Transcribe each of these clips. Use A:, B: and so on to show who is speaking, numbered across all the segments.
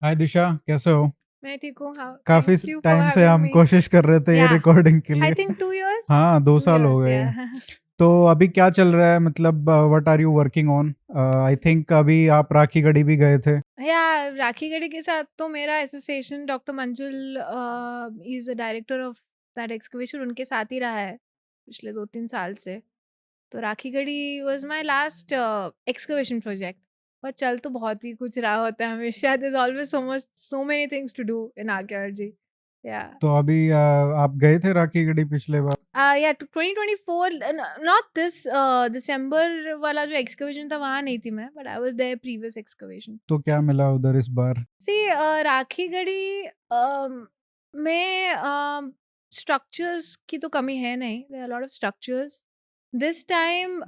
A: हाय दिशा, कैसे हो?
B: मैं ठीक हूँ। हाँ,
A: काफी
B: थैंक यू फॉर
A: टाइम से
B: हैविंग
A: हम
B: मी।
A: कोशिश कर रहे थे ये
B: या
A: रिकॉर्डिंग के
B: आई
A: लिए।
B: Think 2 years.
A: हाँ, 2 साल हो
B: 2 years,
A: गए।
B: या
A: तो अभी क्या चल रहा है, मतलब what are you working on? I think अभी आप राखी गढ़ी भी गए थे।
B: या राखी गढ़ी के साथ तो मेरा association doctor Manjul is the director of that excavation, उनके साथ ही रहा है पिछले 2-3 साल से। तो Rakhi Garhi was my last excavation project. पर चल तो बहुत ही कुछ रहा होता है हमेशा। There is always so many things to do in archaeology. या
A: तो अभी आप गए थे राखी गढ़ी पिछले बार?
B: या 2024, नॉट दिस दिसंबर वाला जो एक्सकवेशन था वहाँ नहीं थी मैं, but I was there previous excavation.
A: तो क्या मिला उधर इस बार?
B: सी राखी गढ़ी में स्ट्रक्चर्स की तो कमी है नहीं, there are lot of structures this time.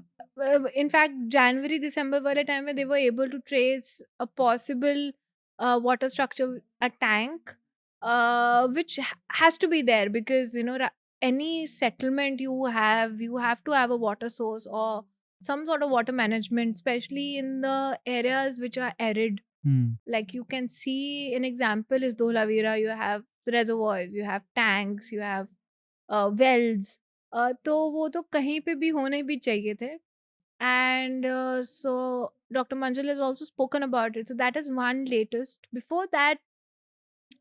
B: In fact जनवरी दिसंबर वाले टाइम में they were able to trace a possible water structure, a tank which has to be there because any settlement you have to have a water source or some sort of water management, especially in the areas which are arid.
A: Hmm.
B: Like you can see an example is Dholavira. You have reservoirs, you have tanks, you have wells. तो वो तो कहीं पे भी होने भी चाहिए थे. And so Dr. Manjul has also spoken about it. So that is one latest. Before that,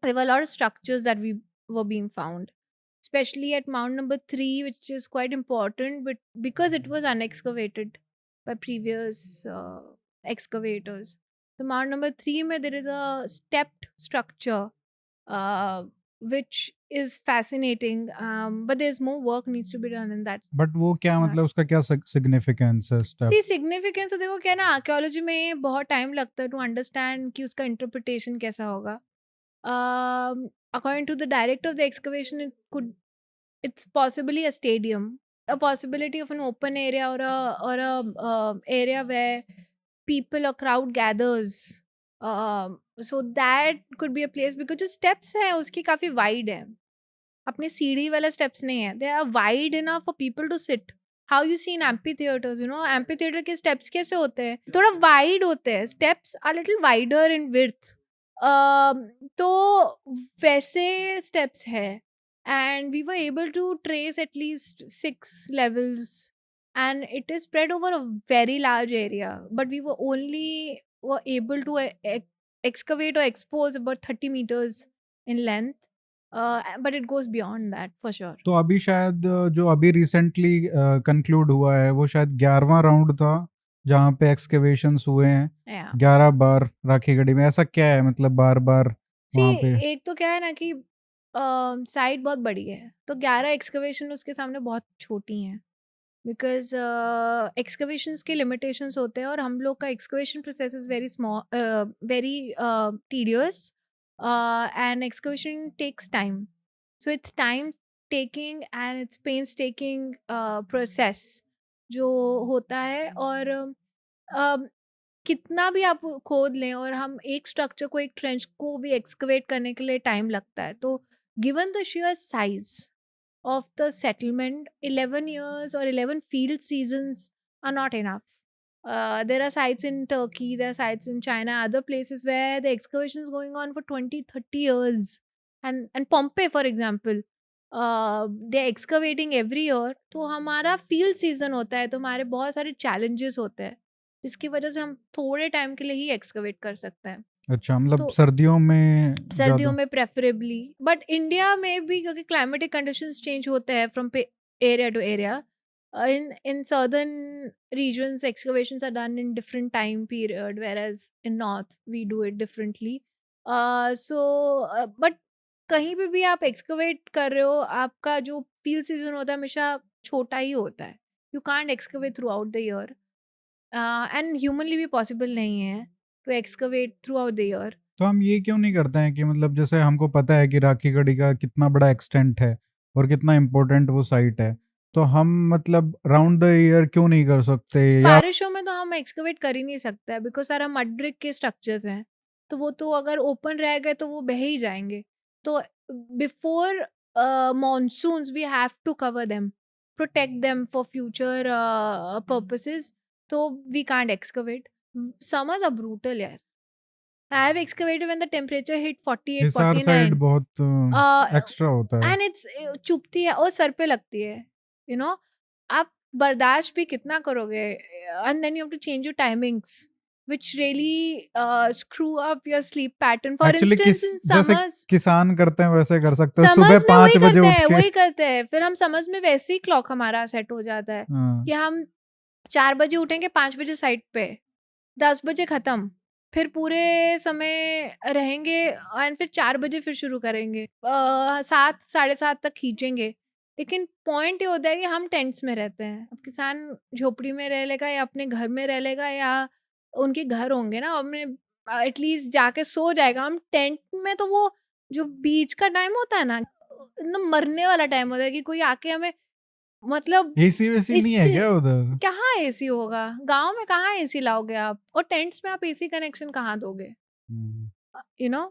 B: there were a lot of structures that we were being found, especially at Mount number 3, which is quite important, but because it was unexcavated by previous excavators. So Mount number 3 mein there is a stepped structure, which is fascinating, but there's more work needs to be done in that.
A: But वो क्या,
B: that.
A: मतलब उसका क्या significance है step?
B: सी significance देखो क्या है ना, आर्कियोलॉजी में बहुत टाइम लगता है टू अंडरस्टैंड कि उसका इंटरप्रिटेशन कैसा होगा. According to the director of the excavation, it's possibly a stadium, a possibility of an open area or a area where people or crowd gathers. So that could be a place because जो steps है उसकी काफी wide है. अपने सीढ़ी वाला steps नहीं है. They are wide enough for people to sit. How you see in amphitheaters, amphitheater के steps कैसे होते हैं? थोड़ा wide होते हैं. Steps are little wider in width. तो वैसे steps है. And we were able to trace at least 6 levels, and it is spread over a very large area, but we were able to excavate or expose about 30 meters in length. But it goes beyond that for sure.
A: तो अभी शायद जो अभी recently conclude हुआ है वो शायद 11वां round था जहाँ पे एक्सकेवेशंस हुए हैं।
B: Yeah.
A: 11 बार राखी गढ़ी में ऐसा क्या है, मतलब बार बार
B: सी
A: वहाँ पे?
B: एक तो क्या है ना कि साइट बहुत बड़ी है, तो 11 एक्सकवेशन उसके सामने बहुत छोटी हैं. बिकॉज एक्सकवेशंस के लिमिटेशंस होते हैं और हम लोग का excavation process is very small, very tedious, and excavation takes time. So it's time taking and it's pains taking process जो होता है. और कितना भी आप खोद लें और हम एक स्ट्रक्चर को, एक ट्रेंच को भी एक्सकवेट करने के लिए टाइम लगता है. तो given the share size of the settlement, 11 years or 11 field seasons are not enough. There are sites in Turkey, there are sites in China, other places where the excavation is going on for 20, 30 years. And Pompeii, for example, they're excavating every year. तो हमारा field season होता है, तो हमारे बहुत सारे challenges होते हैं, जिसकी वजह से हम थोड़े टाइम के लिए ही excavate कर सकते हैं.
A: अच्छा, मतलब
B: तो
A: सर्दियों में
B: सर्दियों
A: ज़्यादा?
B: में प्रेफरेबली, बट इंडिया में भी क्योंकि क्लाइमेटिक कंडीशंस चेंज होते हैं from area to area. in southern regions excavations are done in different time period, whereas in north we do it differently. So but कहीं पे भी आप एक्सकवेट कर रहे हो, आपका जो फील्ड सीजन होता है हमेशा छोटा ही होता है. You can't excavate throughout the year, and humanly भी पॉसिबल नहीं है to excavate throughout the year.
A: तो हम ये क्यों नहीं करते हैं कि मतलब जैसे हमको पता है कि राखी गढ़ी का कितना बड़ा एक्सटेंट है और कितना इम्पोर्टेंट वो साइट है, तो हम मतलब राउंड द ईयर क्यों नहीं कर सकते? या
B: बारिशों में तो हम एक्सकवेट कर ही नहीं सकते हैं बिकॉज सारा मड ब्रिक के स्ट्रक्चर्स हैं, तो वो तो अगर ओपन रह गए तो वो बह ही जाएंगे. तो before monsoons we have to cover them, protect them for future purposes. तो we can't excavate. Summers are brutal यार. I have excavated when the temperature hit 48,
A: Hisar side
B: 49.
A: बहुत एक्स्ट्रा होता है।
B: एंड इट्स चुभती है और सर पे लगती है, यू नो आप बर्दाश्त भी कितना करोगे, and then you have to change your timings which really screw up your sleep pattern. For
A: actually
B: instance, in
A: जैसे
B: summers,
A: किसान करते हैं वैसे कर सकते हो, सुबह
B: समर्स में
A: 5
B: वही
A: बजे
B: करते
A: उठ
B: हैं,
A: के।
B: वही करते हैं। फिर हम समर्स में वैसे ही क्लॉक हमारा सेट हो जाता है
A: हाँ,
B: कि हम 4 बजे उठेंगे, 5 बजे साइट पे, 10 बजे खत्म, फिर पूरे समय रहेंगे एंड फिर 4 बजे फिर शुरू करेंगे, 7 साढ़े 7 तक खींचेंगे। लेकिन पॉइंट ये होता है कि हम टेंट्स में रहते हैं। अब किसान झोपड़ी में रह लेगा या अपने घर में रह लेगा, या उनके घर होंगे ना, अपने एटलीस्ट जाके सो जाएगा। हम टेंट में तो वो जो बीच का टाइम होता है ना, एकदम मरने वाला टाइम होता है कि कोई आके हमें, मतलब
A: एसी वेसी नहीं है
B: इससे
A: क्या उधर?
B: कहाँ एसी होगा? गाँव में कहाँ एसी लाओगे आप? और टेंट्स में आप एसी कनेक्शन कहाँ दोगे?
A: हम्म,
B: यू नो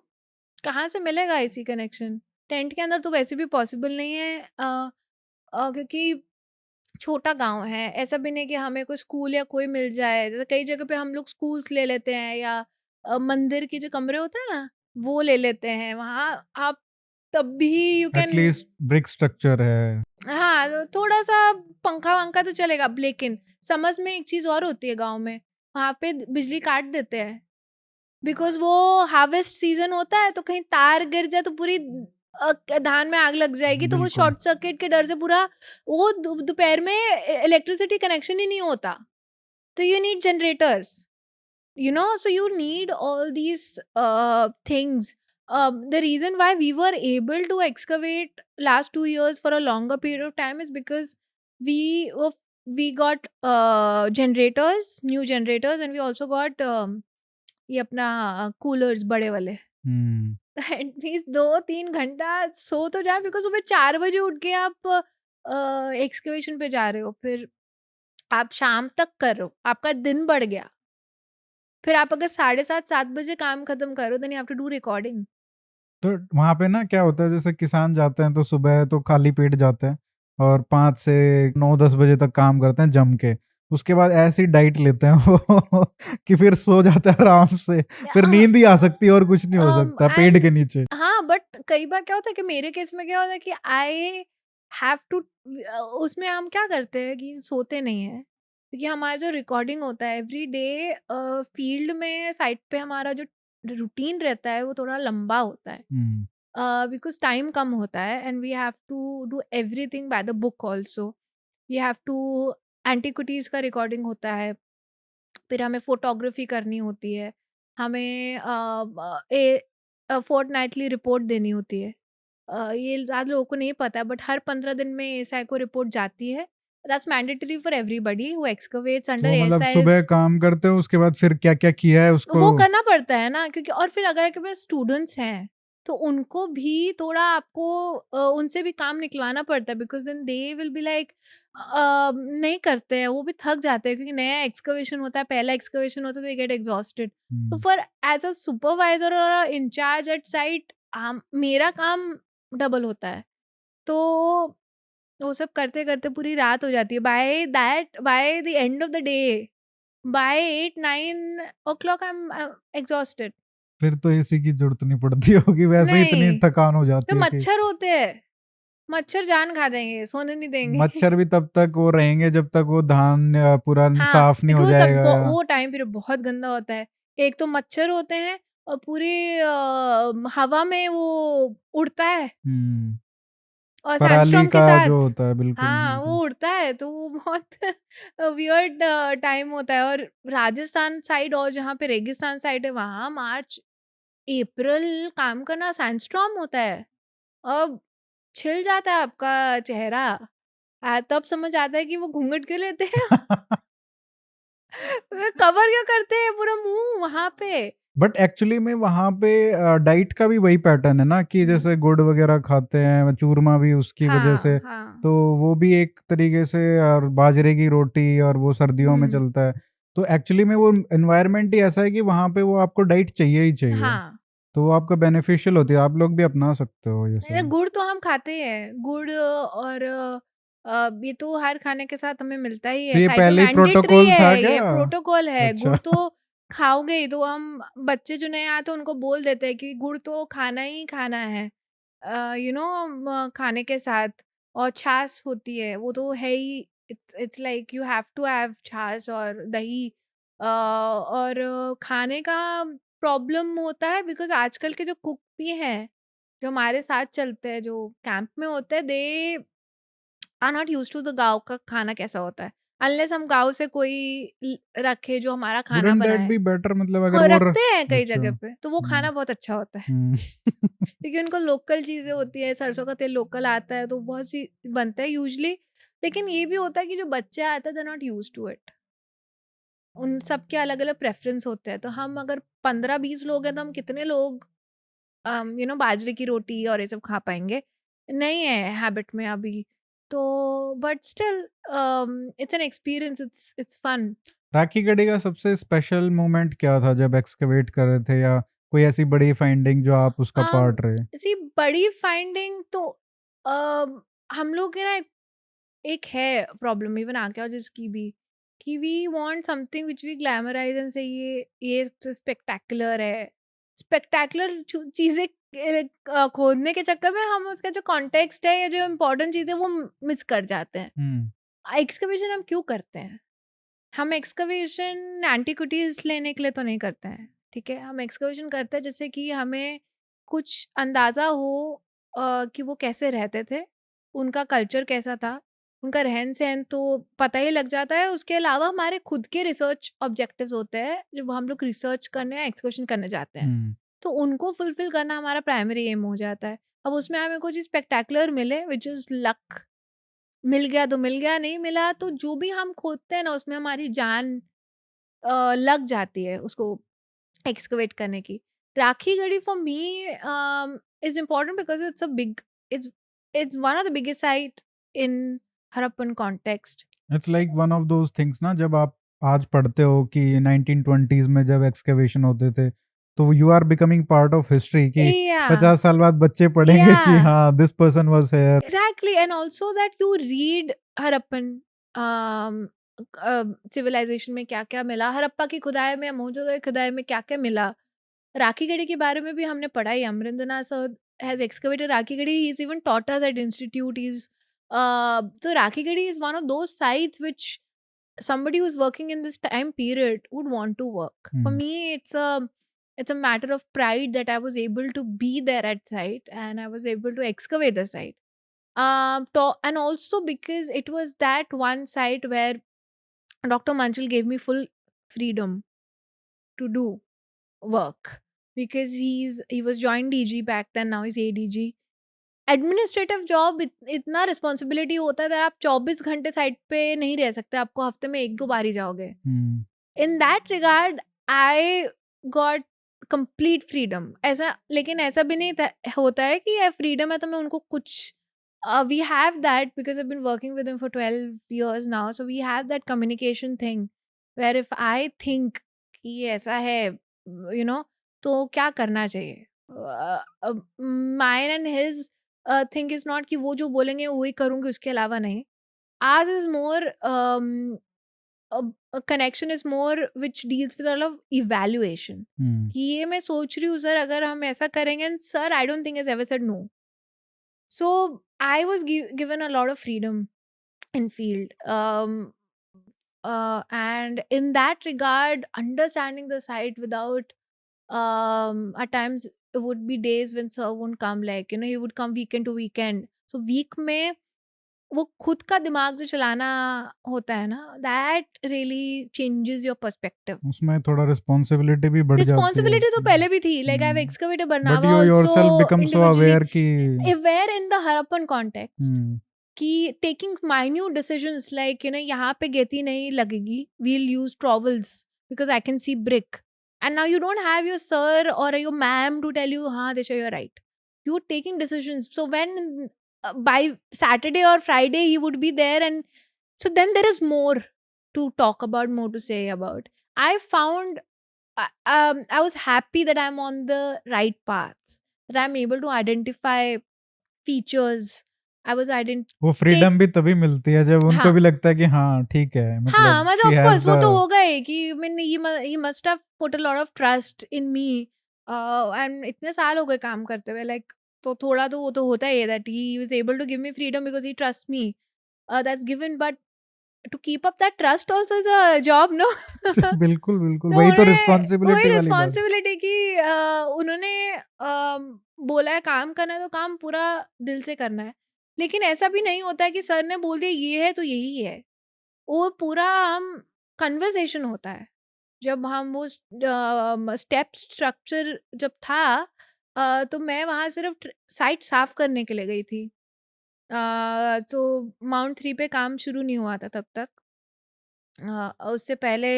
B: कहाँ से मिलेगा एसी कनेक्शन? टेंट के अंदर तो वैसे भी पॉसिबल नहीं है, क्योंकि छोटा गाँव है। ऐसा भी नहीं कि हमें कोई स्कूल या कोई मिल जाए। जैसे कई जगह पे हम लोग स्कूल्स ले लेते हैं, या मंदिर के जो कमरे होते हैं ना, वो ले लेते हैं। वहाँ आप तब भी you can,
A: at least brick structure है।
B: हाँ, तो थोड़ा-सा पंखा-वंखा तो चलेगा। अब लेकिन समर्स में एक चीज़ और होती है गाँव में, वहाँ पे बिजली काट देते हैं। बिकॉज़ वो हार्वेस्ट सीज़न होता है, तो कहीं तार गिर जाए तो पूरी धान में आग लग जाएगी, तो वो
A: बिल्कुल।
B: शॉर्ट सर्किट के डर से पूरा वो दोपहर में इलेक्ट्रिसिटी कनेक्शन ही नहीं होता। तो you need generators, so you need all these things. The reason why we were able to excavate last 2 years for a longer period of time is because we we got generators, new generators, and we also got ये अपना coolers बड़े वाले।
A: हम्म,
B: at least 2-3 घंटा सो तो जाए, because सुबह 4 बजे उठ के आप एक्सकवेशन पे जा रहे हो, फिर आप शाम तक कर रहे हो, आपका दिन बढ़ गया। फिर आप अगर 7:30-7 बजे काम खत्म करो, then you have to do recording.
A: तो वहाँ पे ना क्या होता है, जैसे किसान जाते हैं तो सुबह तो खाली पेट जाते हैं और 5 से 9-10 बजे तक काम करते हैं जम के। उसके बाद ऐसी डाइट लेते हैं वो कि फिर सो जाते हैं आराम से, फिर नींद ही आ सकती है और कुछ नहीं हो सकता पेड़
B: एंड
A: के नीचे।
B: हाँ, बट कई बार क्या होता है कि मेरे केस में क्या होता है कि आई हैव टू, उसमें हम क्या करते हैं कि सोते नहीं हैं, क्योंकि हमारा जो रिकॉर्डिंग होता है एवरी डे फील्ड में, साइट पे हमारा जो रूटीन रहता है वो थोड़ा लंबा होता है,
A: हम्म,
B: बिकॉज टाइम कम होता है, and we have to do everything by the book also. We have to, antiquities का रिकॉर्डिंग होता है, फिर हमें फ़ोटोग्राफ़ी करनी होती है, हमें फ़ोर्टनाइटली रिपोर्ट देनी होती है। ये ज़्यादा लोगों को नहीं पता है, बट हर 15 दिन में एएसआई को रिपोर्ट जाती है। That's mandatory for everybody who excavates under
A: तो मतलब सुबह
B: एएसआईज़।
A: काम करते हो उसके बाद फिर क्या क्या किया है उसको।
B: वो करना पड़ता है ना, क्योंकि और फिर अगर आपके पास स्टूडेंट्स हैं, तो उनको भी थोड़ा आपको उनसे भी काम निकलवाना पड़ता है, because then they will be like, नहीं करते हैं, वो भी थक जाते हैं, क्योंकि नया एक्सकवेशन होता है, पहला एक्सकवेशन होता है, तो दे गेट एग्ज़ॉस्टेड। तो
A: हम्म,
B: फॉर एज़ अ सुपरवाइज़र और इंचार्ज एट साइट, हम मेरा काम डबल होता है। तो वो सब करते-करते पूरी रात हो जाती है। By the end of the day, by 8-9 o'clock I'm exhausted.
A: फिर तो एसी की जरूरत नहीं पड़ती होगी, वैसे ही इतनी
B: नहीं,
A: थकान हो
B: फिर
A: जाती है कि
B: मच्छर होते हैं, मच्छर जान खा देंगे, सोने नहीं देंगे।
A: मच्छर भी तब तक वो रहेंगे जब तक वो धान पूरा
B: हाँ,
A: साफ नहीं
B: क्योंकि
A: हो
B: वो सब
A: जाएगा।
B: वो टाइम पीरियड बहुत गंदा होता है। एक तो मच्छर होते हैं, और पूरी हवा में वो उड़ता है,
A: हम्म,
B: और
A: पराली
B: सैंडस्टॉर्म के
A: का जो
B: साथ।
A: होता है, बिल्कुल
B: हाँ, वो
A: बिल्कुल।
B: उड़ता है, तो वो बहुत वियर्ड टाइम होता है। और राजस्थान साइड और जहाँ पे रेगिस्तान साइड है, वहाँ मार्च अप्रैल काम करना, सैंडस्टॉर्म होता है। अब छिल जाता है आपका चेहरा। तब समझ आता है कि वो घूंघट क्यों लेते हैं। कवर क्यों करते हैं पूरा मुंह वहां पे।
A: बट एक्चुअली में वहाँ पे डाइट का भी वही पैटर्न है ना, कि
B: हम्म,
A: जैसे गुड़ वगैरह खाते हैं, चूरमा भी उसकी वजह से,
B: हाँ हाँ।
A: तो वो भी एक तरीके से, और बाजरे की रोटी, और वो सर्दियों में
B: हम्म,
A: चलता है। तो एक्चुअली में वो एनवायरनमेंट ही ऐसा है कि वहाँ पे वो आपको डाइट चाहिए ही चाहिए,
B: हाँ।
A: तो वो आपका बेनिफिशियल होती है, आप लोग भी अपना सकते हो ये
B: नहीं,
A: सब।
B: गुड़ तो हम खाते ही हैं, गुड़, और ये तो हर खाने के साथ हमें मिलता ही
A: तो
B: है,
A: ये
B: साइड में
A: पहले ही
B: मैंडेटरी
A: प्रोटोकॉल था
B: है,
A: क्या?
B: ये प्रोटोकॉल है।
A: अच्छा।
B: गुड़ तो खाओगे ही तो हम बच्चे जो नहीं आते उनको बोल देते हैं कि गुड़ तो खाना ही खाना है, खाने के साथ। और छाछ होती है वो तो है ही, it's like you have to have छाछ और दही। और खाने का प्रॉब्लम होता है बिकॉज आजकल के जो कुक भी हैं, जो हमारे साथ चलते हैं, जो कैंप में होते हैं, they are not use to the गाँव का खाना कैसा होता है। अनलेस हम गाँव से कोई रखे जो हमारा खाना
A: वुडंट दैट
B: बनाए।
A: बी बेटर, मतलब अगर
B: हाँ,
A: वो
B: रखते हैं कई
A: अच्छा।
B: जगह पे, तो वो खाना बहुत अच्छा होता है।
A: हम्म।
B: क्योंकि उनको लोकल चीज़ें होती है, सरसों का तेल लोकल आता है, तो बहुत सी बनता है यूजुअली। लेकिन ये भी होता है कि जो बच्चे आते हैं, they are not used to it. उन सबके अलग-अलग प्रेफ़रेंस होते हैं। तो हम अगर 15-20 लोग हैं, तो हम कितने लोग बाजरे की रोटी और ये सब खा पाएँगे? नहीं है हैबिट में अभी। तो but still it's an experience, it's fun.
A: Rakhi Garhi का सबसे स्पेशल मोमेंट क्या था जब एक्सकवेट कर रहे थे, या कोई ऐसी बड़ी फाइंडिंग जो आप उसका पार्ट रहे?
B: सी बड़ी फाइंडिंग तो हम लोग के ना एक है प्रॉब्लम इवन आर्कियोलॉजिस्ट की भी, कि we want something which we glamorise and से ये स्पेक्टेकुलर है। स्पेक्टेकुलर चीजें खोदने के चक्कर में हम उसका जो कॉन्टेक्स्ट है या जो इम्पोर्टेंट चीज़ है वो मिस कर जाते हैं।
A: हम्म।
B: एक्सकवेशन हम क्यों करते हैं? हम एक्सकवेशन एंटिक्विटीज लेने के लिए तो नहीं करते हैं, ठीक है? हम एक्सकवेशन करते हैं जैसे कि हमें कुछ अंदाज़ा हो कि वो कैसे रहते थे, उनका कल्चर कैसा था, उनका रहन-सहन तो पता ही लग जाता है। उसके अलावा हमारे खुद के रिसर्च ऑब्जेक्टिव्स होते हैं, जब हम लोग रिसर्च करने या एक्सकर्शन करने जाते हैं।
A: हम्म।
B: तो उनको फुलफ़िल करना हमारा प्राइमरी एम हो जाता है। अब उसमें हमें कुछ स्पेक्टेकुलर मिले व्हिच इज़ लक, मिल गया तो मिल गया, नहीं मिला तो जो भी हम खोदते हैं ना उसमें हमारी जान लग जाती है उसको एक्सकवेट करने की। Rakhi Garhi for me is important because it's it's one of the biggest site in Harappan context.
A: It's like one of those things ना, जब आप आज पढ़ते हो कि 1920s में जब एक्सकवेशन होते थे, तो you are becoming part of history, कि
B: या
A: 50 साल बाद बच्चे पढ़ेंगे
B: या
A: कि हाँ, this person was here.
B: Exactly, and also that you read Harappan civilisation में क्या क्या मिला, हड़प्पा की खुदाई में, मोहनजोदड़ो की खुदाई में क्या क्या मिला। राखी गढ़ी के बारे में भी हमने पढ़ा ही। Amarendranath sir has excavated Rakhi Garhi, he is even taught us at institute. He's so Rakhi Gadi is one of those sites which somebody who's working in this time period would want to work. For
A: hmm.
B: me, it's a matter of pride that I was able to be there at site and I was able to excavate the site. And also because it was that one site where Dr. Manchal gave me full freedom to do work because he was joined DG back then, now he's ADG. Administrative job इतना responsibility होता है that आप 24 घंटे site पे नहीं रह सकते, आपको हफ्ते में 1-2 बार ही जाओगे।
A: Hmm.
B: In that regard I got complete freedom. ऐसा लेकिन ऐसा भी नहीं होता है कि फ्रीडम है तो मैं उनको कुछ we have that because I been working with him for 12 years now, so we have that communication thing where if I think कि ये ऐसा है, तो क्या करना चाहिए। Mine and his thing is not कि वो जो बोलेंगे वही करूंगी, उसके अलावा नहीं। आज is more connection is more which deals with all of evaluation,
A: hmm.
B: कि ये मैं सोच रही हूँ सर अगर हम ऐसा करेंगे, and sir I don't think is ever said no. So I was given a lot of freedom in field, and in that regard understanding the site without at times it would be days when sir won't come, like he would come weekend to weekend, so week में वो खुद का दिमाग जो चलाना होता है ना, that really changes your perspective.
A: उसमें थोड़ा रिस्पॉन्सिबिलिटी भी बढ़ जाती है
B: रिस्पॉन्सिबिलिटी तो
A: कि
B: पहले भी थी, like I've excavated
A: but
B: Barnava
A: you
B: also
A: yourself become so
B: individually,
A: aware कि
B: aware in the Harappan context,
A: हम्म।
B: कि टेकिंग माइन्यूट डिसीजंस लाइक यहाँ पे गेती नहीं लगेगी, we'll use trowels because I can see brick, and now you don't have your sir और your ma'am to tell you हाँ Disha you're right, you are taking decisions. So when by Saturday or Friday he would be there, and so then there is more to talk about, more to say about. I found I was happy that I'm on the right path, that I'm able to identify features I was आइडेंट
A: वो
B: take
A: freedom भी तभी मिलती है जब उनको
B: हाँ
A: भी लगता है कि हाँ ठीक है,
B: हाँ
A: मतलब
B: मतलब
A: शी
B: ऑफ
A: हैज
B: कोर्स वो तो
A: द
B: होगा ही कि मैंने he must have put a lot of trust in me and इतने साल हो गए काम करते हुए लाइक तो थोड़ा तो वो तो होता ही है that he was able to give me freedom because he trust me that's given but to keep up that trust also is a job no
A: बिल्कुल, बिल्कुल,
B: तो
A: वही तो
B: उन्होंने वही
A: रिस्पॉन्सिबिलिटी वाली बात।
B: रिस्पॉन्सिबिलिटी की उन्होंने बोला है काम करना है तो काम पूरा दिल से करना है लेकिन ऐसा भी नहीं होता है कि सर ने बोल दिया ये है तो यही है वो पूरा हम कन्वर्सेशन होता है जब हम वो स्टेप स्ट्रक्चर जब था तो मैं वहाँ सिर्फ साइट साफ करने के लिए गई थी तो माउंट 3 पे काम शुरू नहीं हुआ था तब तक उससे पहले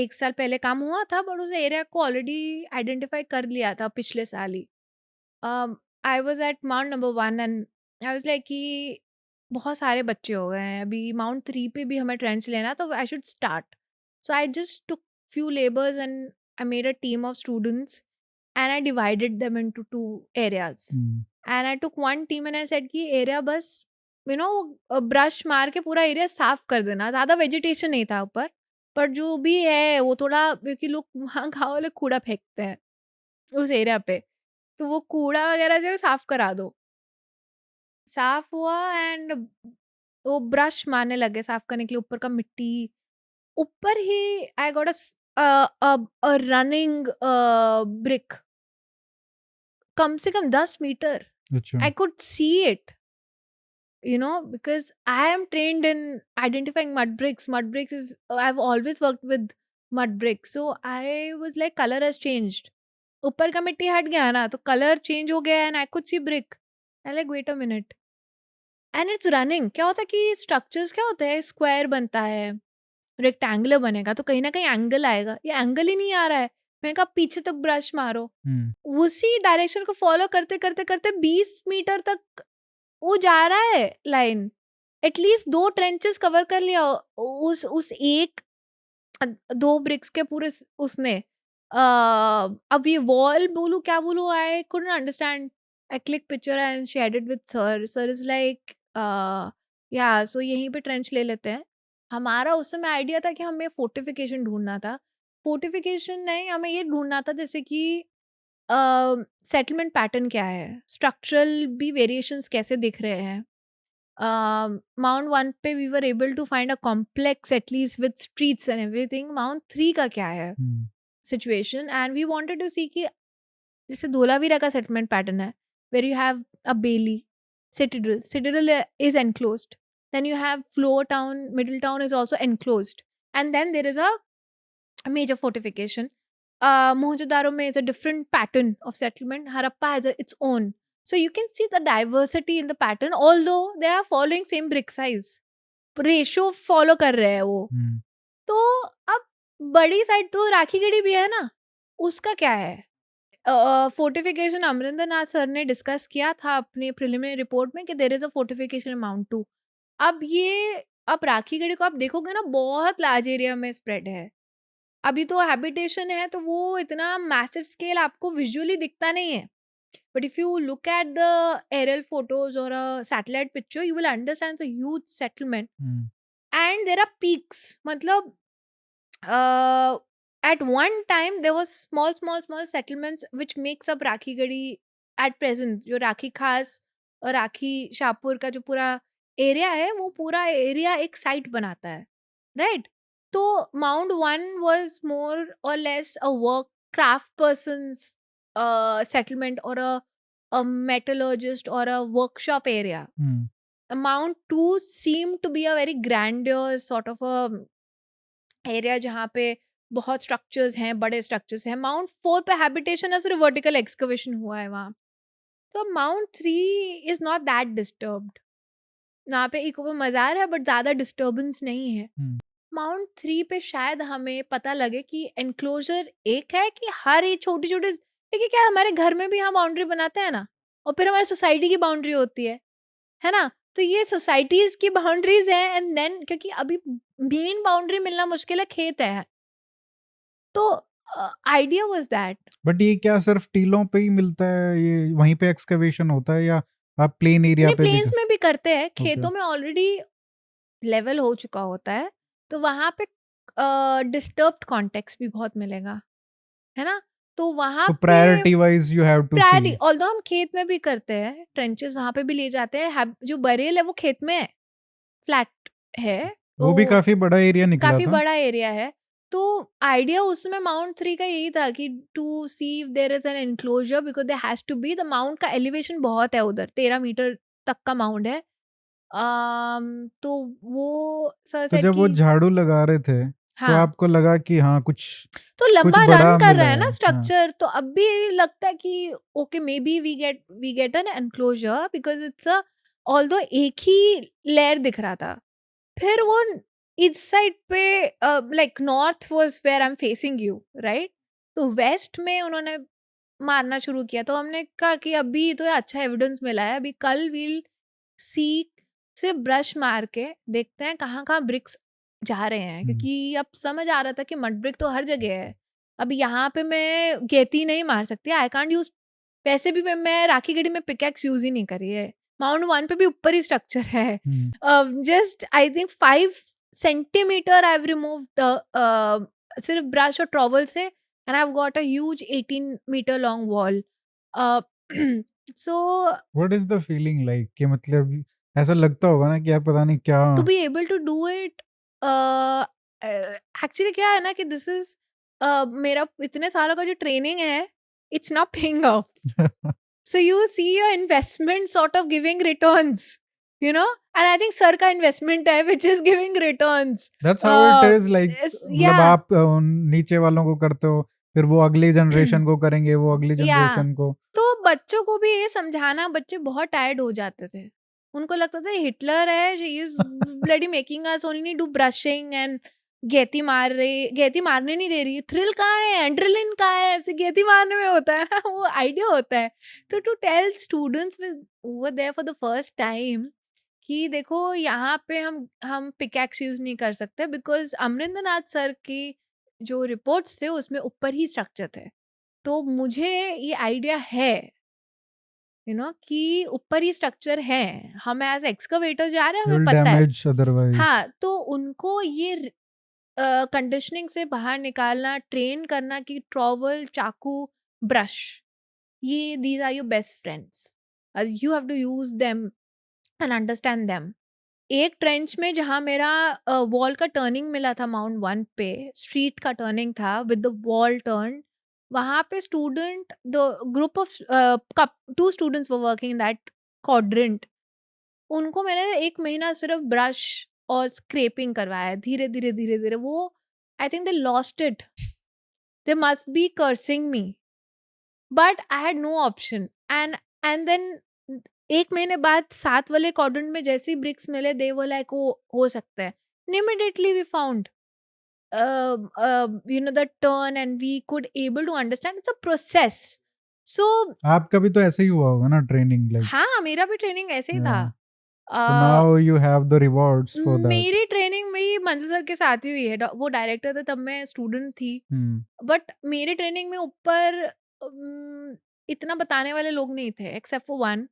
B: 1 साल पहले काम हुआ था बट उस एरिया को ऑलरेडी आइडेंटिफाई कर लिया था पिछले साल ही I was at mound number 1 and I was like कि बहुत सारे बच्चे हो गए हैं अभी माउंट 3 पे भी हमें ट्रेंच लेना तो I should start so I just took few labors and I made a team of students and I divided them into 2 areas
A: hmm,
B: and I took one team and I said कि area बस brush मार के पूरा area साफ कर देना ज़्यादा vegetation नहीं था ऊपर पर जो भी है वो थोड़ा क्योंकि लोग वहाँ गाँव वाले कूड़ा फेंकते हैं उस एरिया पे तो वो कूड़ा वगैरह जो है साफ करा दो साफ हुआ एंड वो ब्रश मारने लगे साफ करने के लिए ऊपर का मिट्टी ऊपर ही I got a running brick कम से कम 10 मीटर
A: अच्छा।
B: I could see it because I am trained in identifying mud bricks is I've always worked with mud bricks so I was like color has changed ऊपर का मिट्टी हट गया ना तो कलर चेंज हो गया and I could see brick I like wait a minute and it's running क्या होता है कि स्ट्रक्चर्स क्या होता है स्क्वायर बनता है रेक्टेंगुलर बनेगा तो कहीं ना कहीं एंगल आएगा ये एंगल ही नहीं आ रहा है मैंने कहा पीछे तक ब्रश मारो
A: हुँ,
B: उसी डायरेक्शन को फॉलो करते करते करते 20 मीटर तक वो जा रहा है लाइन एटलीस्ट 2 ट्रेंचेस कवर कर लिया उस एक 2 ब्रिक्स के पूरे उसने अब ये वॉल बोलूँ क्या बोलूँ I couldn't understand I click picture and shared it with sir is like या सो यहीं पे ट्रेंच ले लेते हैं हमारा उस समय आइडिया था कि हमें फोर्टिफिकेशन ढूंढना था फोर्टिफिकेशन नहीं हमें ये ढूंढना था जैसे कि सेटलमेंट पैटर्न क्या है स्ट्रक्चरल भी वेरिएशंस कैसे दिख रहे हैं माउंट 1 पे we were able to find a complex at least with streets and everything mound 3 का क्या है
A: हुँ,
B: situation and we wanted to see कि जैसे धोलावीरा का सेटलमेंट पैटर्न है where you have a bailey citadel is enclosed then you have floor town middle town is also enclosed and then there is a major fortification. Mohenjo-daro mein is a different pattern of settlement. Harappa has its own. So you can see the diversity in the pattern, although they are following same brick size. Ratio follow कर रहे हैं वो
A: हुँ,
B: तो अब बड़ी side तो राखीगढ़ी भी है ना उसका क्या है फोर्टिफिकेशन अमरिंदर नाथ सर ने डिस्कस किया था अपने प्रिलिमिनरी रिपोर्ट में कि there is a fortification amount to अब ये अब राखीगढ़ी को आप देखोगे ना बहुत लार्ज एरिया में स्प्रेड है अभी तो हैबिटेशन है तो वो इतना मैसिव स्केल आपको विजुअली दिखता नहीं है but if you look at the aerial photos और satellite picture you will understand the huge settlement
A: hmm,
B: and there are peaks मतलब at one time there was small settlements which makes up Rakhi Garhi at present जो राखी खास और राखी शाहपुर का जो पूरा area है वो पूरा एरिया एक साइट बनाता है राइट तो mount 1 was more or less a work craft person's settlement or a metallurgist or a workshop area
A: hmm,
B: Mount 2 seemed to be a very grandiose sort of a area जहाँ पे बहुत structures हैं बड़े structures हैं mount 4 पे habitation है सिर्फ vertical excavation हुआ है वहाँ तो mount 3 is not that disturbed वहाँ पे इको मज़ार है बट ज़्यादा डिस्टर्बेंस नहीं है
A: हुँ,
B: माउंट 3 पे शायद हमें पता लगे कि एनक्लोजर एक है कि हर ये छोटी छोटी देखिए क्या हमारे घर में भी हम बाउंड्री बनाते हैं ना और फिर हमारी सोसाइटी की बाउंड्री होती है ना तो ये सोसाइटीज की बाउंड्रीज हैं एंड देन क्योंकि अभी मेन बाउंड्री मिलना मुश्किल है खेत है तो आइडिया वाज दैट
A: बट ये क्या सिर्फ़ टीलों पे ही मिलता है, ये वहीं पे एक्सकवेशन होता है या आप प्लेन एरिया
B: नहीं,
A: पे भी
B: प्लेन्स में भी करते हैं,
A: ओके
B: खेतों में ऑलरेडी लेवल हो चुका होता है, तो वहाँ पे डिस्टर्ब्ड कॉन्टेक्स्ट भी बहुत मिलेगा, है ना? तो वहाँ
A: तो
B: पे
A: priority wise you have to see
B: priority although हम खेत में भी करते हैं, ट्रेंचेस वहाँ पे भी ले जाते हैं, जो बरेल है वो खेत में है, फ्लैट है,
A: वो भी
B: तो
A: काफी बड़ा एरिया निकला
B: काफ़ी
A: था।
B: बड़ा एरिया है। तो आइडिया उसमें माउंट 3 का यही था कि to see if there is an enclosure because there has to be, the mound का एलिवेशन बहुत है उधर, 13 मीटर तक का माउंट है। तो वो सर
A: तो
B: सेड
A: जब वो
B: कि
A: झाड़ू लगा रहे थे, तो
B: हाँ,
A: आपको लगा कि हाँ,
B: तो
A: कुछ
B: लंबा रन
A: बड़ा
B: कर
A: मिला
B: रहा है ना
A: है। हाँ।
B: स्ट्रक्चर, तो अब भी लगता है कि okay maybe we get an enclosure because it's a although एक ही लेयर दिख रहा था। फिर वो इस साइड पे like north was where I am facing you right, तो वेस्ट में उन्होंने मारना शुरू किया, तो हमने कहा कि अभी तो अच्छा एविडेंस मिला है, अभी कल वील सी से ब्रश मार के देखते हैं कहाँ कहाँ ब्रिक्स जा रहे हैं,
A: हम्म,
B: क्योंकि अब समझ आ रहा था कि मड ब्रिक तो हर जगह है। अब यहाँ पे मैं गेती नहीं मार सकती, आई कांट यूज, वैसे भी मैं राखी गढ़ी में पिकैक्स यूज ही नहीं करी है, माउंट वन पे भी ऊपर ही स्ट्रक्चर है,
A: hmm.
B: Just I think 5 centimetre I remove सिर्फ ब्रश और ट्रॉवल से, and I got a huge 18 metre long wall. So
A: what is the feeling like कि मतलब ऐसा लगता होगा ना कि यार पता नहीं क्या।
B: To be able to do it, actually क्या है ना कि दिस इज मेरा इतने सालों का जो ट्रेनिंग है, it's not paying off, so you see your investment sort of giving returns, you know, and I think sir ka investment hai which is giving returns.
A: That's how it is like, मतलब
B: Yeah.
A: आप नीचे वालों को करते हो, फिर वो अगली जनरेशन को करेंगे, वो अगली
B: या
A: जनरेशन को।
B: तो बच्चों को भी ये समझाना, बच्चे बहुत टायर्ड हो जाते थे, उनको लगता था हिटलर है, she is bloody making us only do brushing and गेती मार रही, गेती मारने नहीं दे रही, थ्रिल कहाँ है, एड्रेनलिन कहाँ है, ऐसे गेती मारने में होता है ना वो आइडिया होता है। तो to tell students with over there for the first time कि देखो यहाँ पे हम पिकैक्स यूज नहीं कर सकते बिकॉज अमरिंदर नाथ सर की जो रिपोर्ट्स थे उसमें ऊपर ही स्ट्रक्चर थे, तो मुझे ये आइडिया है, कि ऊपर ही स्ट्रक्चर है, हम एज एक्सकवेटर जा रहे हैं, हमें
A: विल
B: पता है।
A: Damage otherwise.
B: हाँ, तो उनको ये कंडीशनिंग से बाहर निकालना, ट्रेन करना कि ट्रॉवल, चाकू, ब्रश, ये these are your best friends, you have to use them and understand them. एक ट्रेंच में जहाँ मेरा वॉल का टर्निंग मिला था माउंट वन पे, स्ट्रीट का टर्निंग था विद द वॉल टर्न, वहाँ पे student, the group of 2 students were working in that quadrant, उनको मैंने 1 महीना सिर्फ ब्रश और स्क्रेपिंग करवाया है, धीरे धीरे धीरे धीरे वो, I think they lost it, they must be cursing me, but I had no option, and then 1 महीने बाद 7 वाले क्वाड्रेंट में जैसे ही ब्रिक्स मिले, दे वो लाइक वो हो सकता है, immediately we found the turn and we could able to understand it's a process. So
A: आपका भी तो ऐसे ही हुआ होगा ना ट्रेनिंग लाइक।
B: हाँ, मेरा भी ट्रेनिंग ऐसे ही था।
A: तो now you have the rewards for that.
B: मेरी ट्रेनिंग में मंजू सर के साथ ही हुई है, वो डायरेक्टर थे तब मैं स्टूडेंट थी, बट मेरी ट्रेनिंग में ऊपर इतना बताने वाले लोग नहीं थे एक्सेप्ट फॉर वन,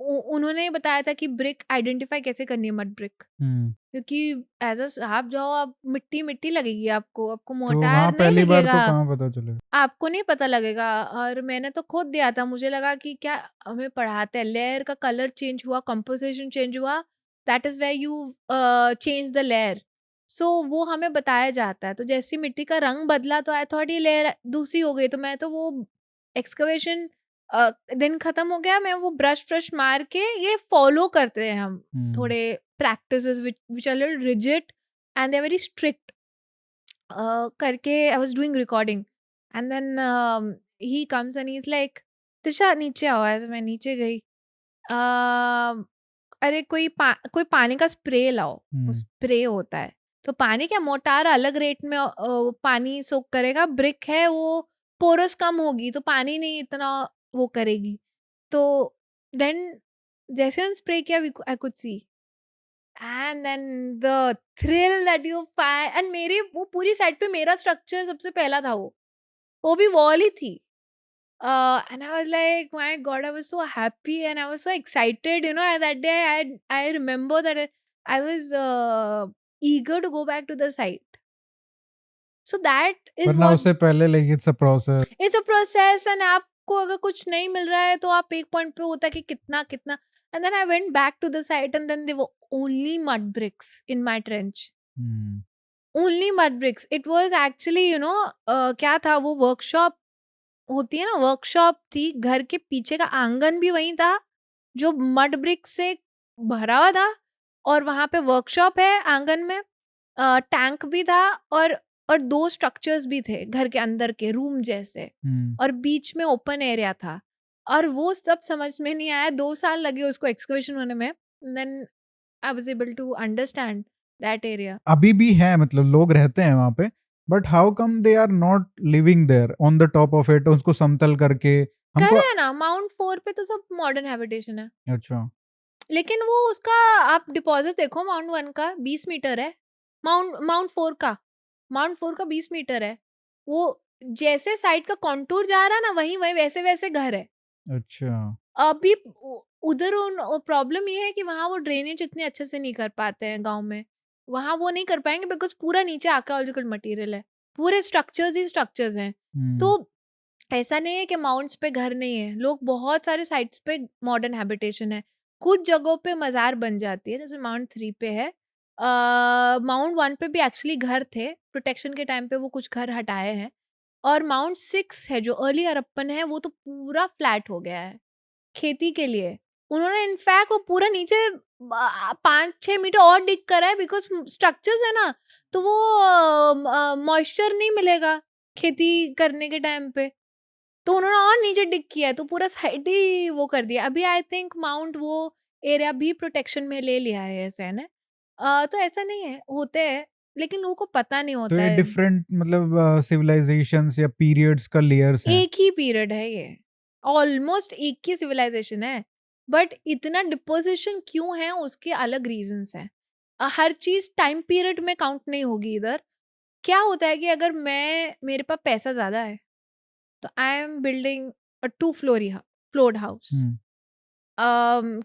B: उन्होंने बताया था कि ब्रिक आइडेंटिफाई कैसे करनी है, मड ब्रिक, क्योंकि एज अ साहब जाओ आप, मिट्टी मिट्टी लगेगी आपको, आपको
A: तो वहाँ
B: मोटार नहीं
A: पहली बार
B: दिखेगा,
A: तो कहाँ पता चलेगा।
B: आपको नहीं पता लगेगा। और मैंने तो खुद दिया था, मुझे लगा कि क्या हमें पढ़ाते हैं, लेयर का कलर चेंज हुआ, कंपोजिशन चेंज हुआ, that is where you change the layer, so वो हमें बताया जाता है। तो जैसी मिट्टी का रंग बदला तो आई थॉट ये लेयर दूसरी हो गई, तो मैं तो वो एक्सकवेशन दिन खत्म हो गया, मैं वो ब्रश व्रश मार के, ये फॉलो करते हैं हम थोड़े practices which are little rigid and they are very strict, करके I was doing recording, and then he comes and he is like, Disha नीचे आओ, ऐसे मैं नीचे गई, अरे कोई पानी का स्प्रे लाओ, वो स्प्रे होता है, तो पानी क्या, मोटार अलग रेट में पानी सोक करेगा, ब्रिक है वो पोरस कम होगी तो पानी नहीं इतना वो करेगी, तो देन जैसे हम स्प्रे किया, I could see, and then the thrill that you find, and मेरी वो पूरी साइड पे मेरा स्ट्रक्चर सबसे पहला था, वो भी वॉल ही थी, And I was like, my God, I was so happy and I was so excited, and that day I remember that I was eager to go back to the site. So that is
A: वरना
B: what
A: उससे पहले like it's a process.
B: it's a process, and आपको अगर कुछ नहीं मिल रहा है तो आप एक पॉइंट पे होता है कि कितना कितना. And then I went back to the site and then there were only mud bricks in my trench. Only mud bricks. It was actually, क्या था वो, वर्कशॉप होती है ना, वर्कशॉप थी. घर के पीछे का आंगन भी वही था जो मड ब्रिक से भरा हुआ था, और वहां पे वर्कशॉप है आंगन में. टैंक भी था, और 2 स्ट्रक्चर्स भी थे घर के अंदर के रूम जैसे, और बीच में ओपन एरिया था. और वो सब समझ में नहीं आया, 2 साल लगे उसको एक्सकवेशन होने में. Then I was able to understand that area.
A: अभी भी है, मतलब लोग रहते हैं वहां पे, but how come they are not living there on the top of it, उसको समतल करके
B: कर
A: हमको.
B: रहे हैं ना, माउंट 4 पे तो सब मॉडर्न हैबिटेशन है.
A: अच्छा.
B: लेकिन वो उसका आप डिपॉजिट देखो, माउंट 1 का 20 मीटर है. माउंट 4 का, माउंट 4 का 20 मीटर है. वो जैसे साइड का कॉन्टूर जा रहा है ना, वही वही वैसे वैसे घर है.
A: अच्छा.
B: अभी उधर प्रॉब्लम ये है कि वहाँ वो ड्रेनेज इतने अच्छे से नहीं कर पाते हैं गांव में. वहाँ वो नहीं कर पाएंगे बिकॉज पूरा नीचे आर्कियोलॉजिकल मटेरियल है, पूरे स्ट्रक्चर्स ही स्ट्रक्चर्स हैं. तो ऐसा नहीं है कि माउंट्स पे घर नहीं है. लोग बहुत सारे साइट्स पे मॉडर्न हैबिटेशन है. कुछ जगहों पे मज़ार बन जाती है, जैसे माउंट 3 पे है. माउंट 1 पे भी एक्चुअली घर थे, प्रोटेक्शन के टाइम पे वो कुछ घर हटाए हैं. और माउंट 6 है जो अर्ली हड़प्पन है, वो तो पूरा फ्लैट हो गया है खेती के लिए. उन्होंने इनफैक्ट वो पूरा नीचे 5-6 मीटर और डिग करा है, बिकॉज स्ट्रक्चर्स है ना, तो वो मॉइस्चर नहीं मिलेगा खेती करने के टाइम पे. तो उन्होंने और नीचे डिग किया है, तो पूरा साइड ही वो कर दिया. अभी आई थिंक माउंट वो एरिया भी प्रोटेक्शन में ले लिया है ऐसे, है ना. तो ऐसा नहीं है, होते हैं, लेकिन लोगों को पता नहीं
A: तो
B: होता
A: ये
B: है.
A: डिफरेंट मतलब सिविलाइजेशंस या पीरियड्स का लेयर्स हैं.
B: एक ही पीरियड है ये, ऑलमोस्ट एक ही सिविलाइजेशन है, बट इतना डिपोजिशन क्यों है उसके अलग रीजंस हैं. हर चीज टाइम पीरियड में काउंट नहीं होगी इधर. क्या होता है कि अगर मेरे पास पैसा ज्यादा है, तो I am building a 2 floored house.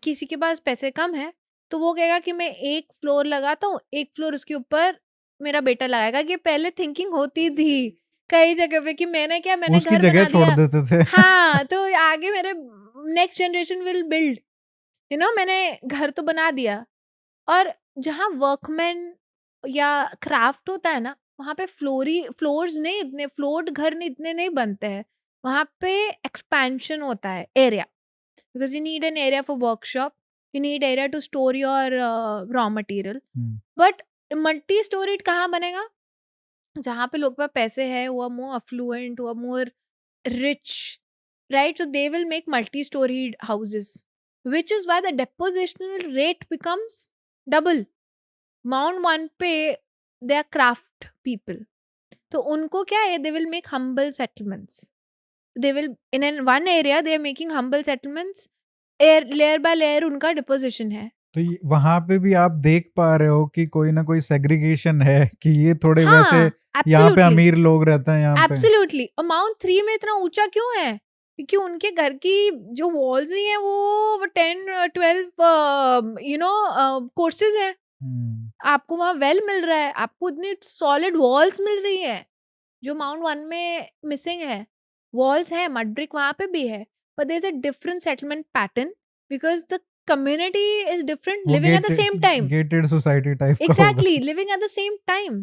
B: किसी के पास पैसे कम है, तो वो कहेगा कि मैं 1 फ्लोर लगाता हूँ, 1 फ्लोर उसके ऊपर मेरा बेटा लगाएगा. कि पहले थिंकिंग होती थी कई जगह पे कि मैंने
A: उसकी
B: घर
A: जगह
B: बना
A: छोड़
B: दिया.
A: देते थे.
B: हाँ, तो आगे मेरे नेक्स्ट जनरेशन विल बिल्ड, मैंने घर तो बना दिया. और जहाँ वर्कमैन या क्राफ्ट होता है ना, वहाँ पे फ्लोर्स नहीं, इतने फ्लोर्ड घर नहीं, इतने नहीं बनते हैं. वहाँ पे एक्सपेंशन होता है area, because you need an area for workshop, you need area to store your raw material. But multi storeyed कहाँ बनेगा? जहाँ पे लोग के पास पैसे है, who are more affluent, who are more rich, right? So they will make multi-storied houses, which is why the depositional rate becomes double. Mount 1 पे they are craft people, तो उनको क्या है, they will make humble settlements. They will in one area they are making humble settlements. Layer by layer उनका deposition है.
A: तो वहां पे भी आप देख पा रहे हो कि कोई ना कोई सेग्रीगेशन है, कि ये थोड़े वैसे
B: हाँ,
A: यहाँ पे
B: एब्सोल्युटली,
A: अमीर लोग रहते हैं यहाँ पे.
B: एब्सोल्युटली. माउंट 3 में इतना ऊंचा क्यों है? क्योंकि उनके घर की जो वॉल्स ही हैं वो 10-12 कोर्सेज हैं. आपको वहाँ वेल मिल रहा है, आपको इतनी सॉलिड वॉल्स मिल रही है, जो माउंट 1 में मिसिंग है. वॉल्स है, मड ब्रिक वहाँ पे भी है, but there's a different settlement pattern because the community is different,
A: वो
B: living at the same time.
A: Gated society type का होगा.
B: Exactly, living at the same time.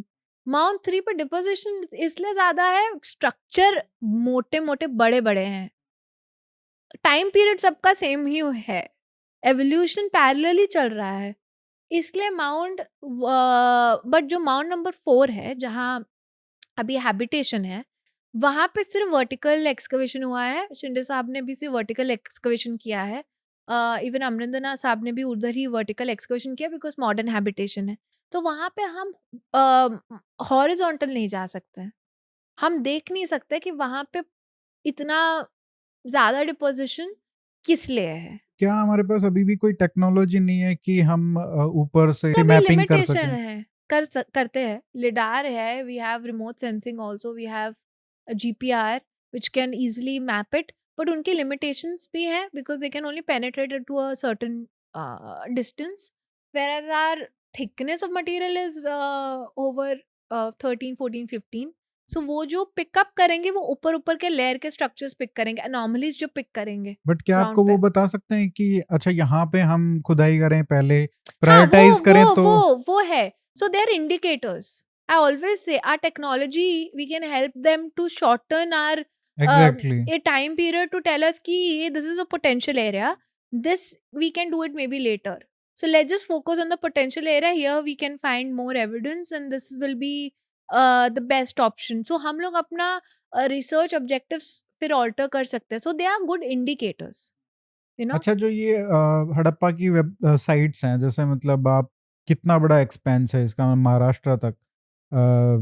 B: Mount 3 पर डिपोजिशन इसलिए ज्यादा है, स्ट्रक्चर मोटे मोटे बड़े बड़े हैं, टाइम पीरियड सबका सेम ही है, एवोल्यूशन पैरेलली चल रहा है, इसलिए माउंट. बट जो माउंट नंबर 4 है, जहाँ अभी हैबिटेशन है, वहाँ पे सिर्फ वर्टिकल एक्सकवेशन हुआ है. शिंदे साहब ने भी सिर्फ वर्टिकल एक्सकवेशन किया है. इवन अमरिंदरनाथ साहब ने भी उधर ही वर्टिकल एक्सकवेशन किया, बिकॉज मॉडर्न हैबिटेशन है. तो वहाँ पे हम हॉरिजॉन्टल नहीं जा सकते हैं. हम देख नहीं सकते कि वहाँ पे इतना ज्यादा डिपोजिशन किस लिए है.
A: क्या हमारे पास अभी भी कोई टेक्नोलॉजी नहीं है कि हम ऊपर से
B: तो भी
A: मैपिंग कर
B: लिमिटेशन
A: सकें?
B: है, करते हैं. लिडार है, we have remote sensing also, we have GPR which can easily map it. But उनकी लिमिटेशंस भी हैं because they can only penetrate to a certain distance, whereas our thickness of material is over 13 14 15. सो वो जो pickup करेंगे वो ऊपर ऊपर के लेयर के स्ट्रक्चर्स पिक करेंगे, अनोमलीज जो पिक करेंगे
A: बट क्या
B: ग्राउंड
A: आपको
B: पे।
A: वो बता सकते हैं कि अच्छा यहाँ पे हम खुदाई करें पहले,
B: हाँ,
A: प्रायोरिटाइज करें तो?
B: वो है। So they are indicators. I always say our technology we can help them to shorten or
A: exactly.
B: a time period to tell us ki ye this is a potential area, this we can do it maybe later. So let's just focus on the potential area, here we can find more evidence and this will be the best option. So हम लोग अपना research objectives फिर alter कर सकते हैं, so they are good indicators, you know.
A: अच्छा, जो ये हड़प्पा की वेब साइट्स हैं, जैसे मतलब आप कितना बड़ा एक्सपेंस है इसका, महाराष्ट्र तक,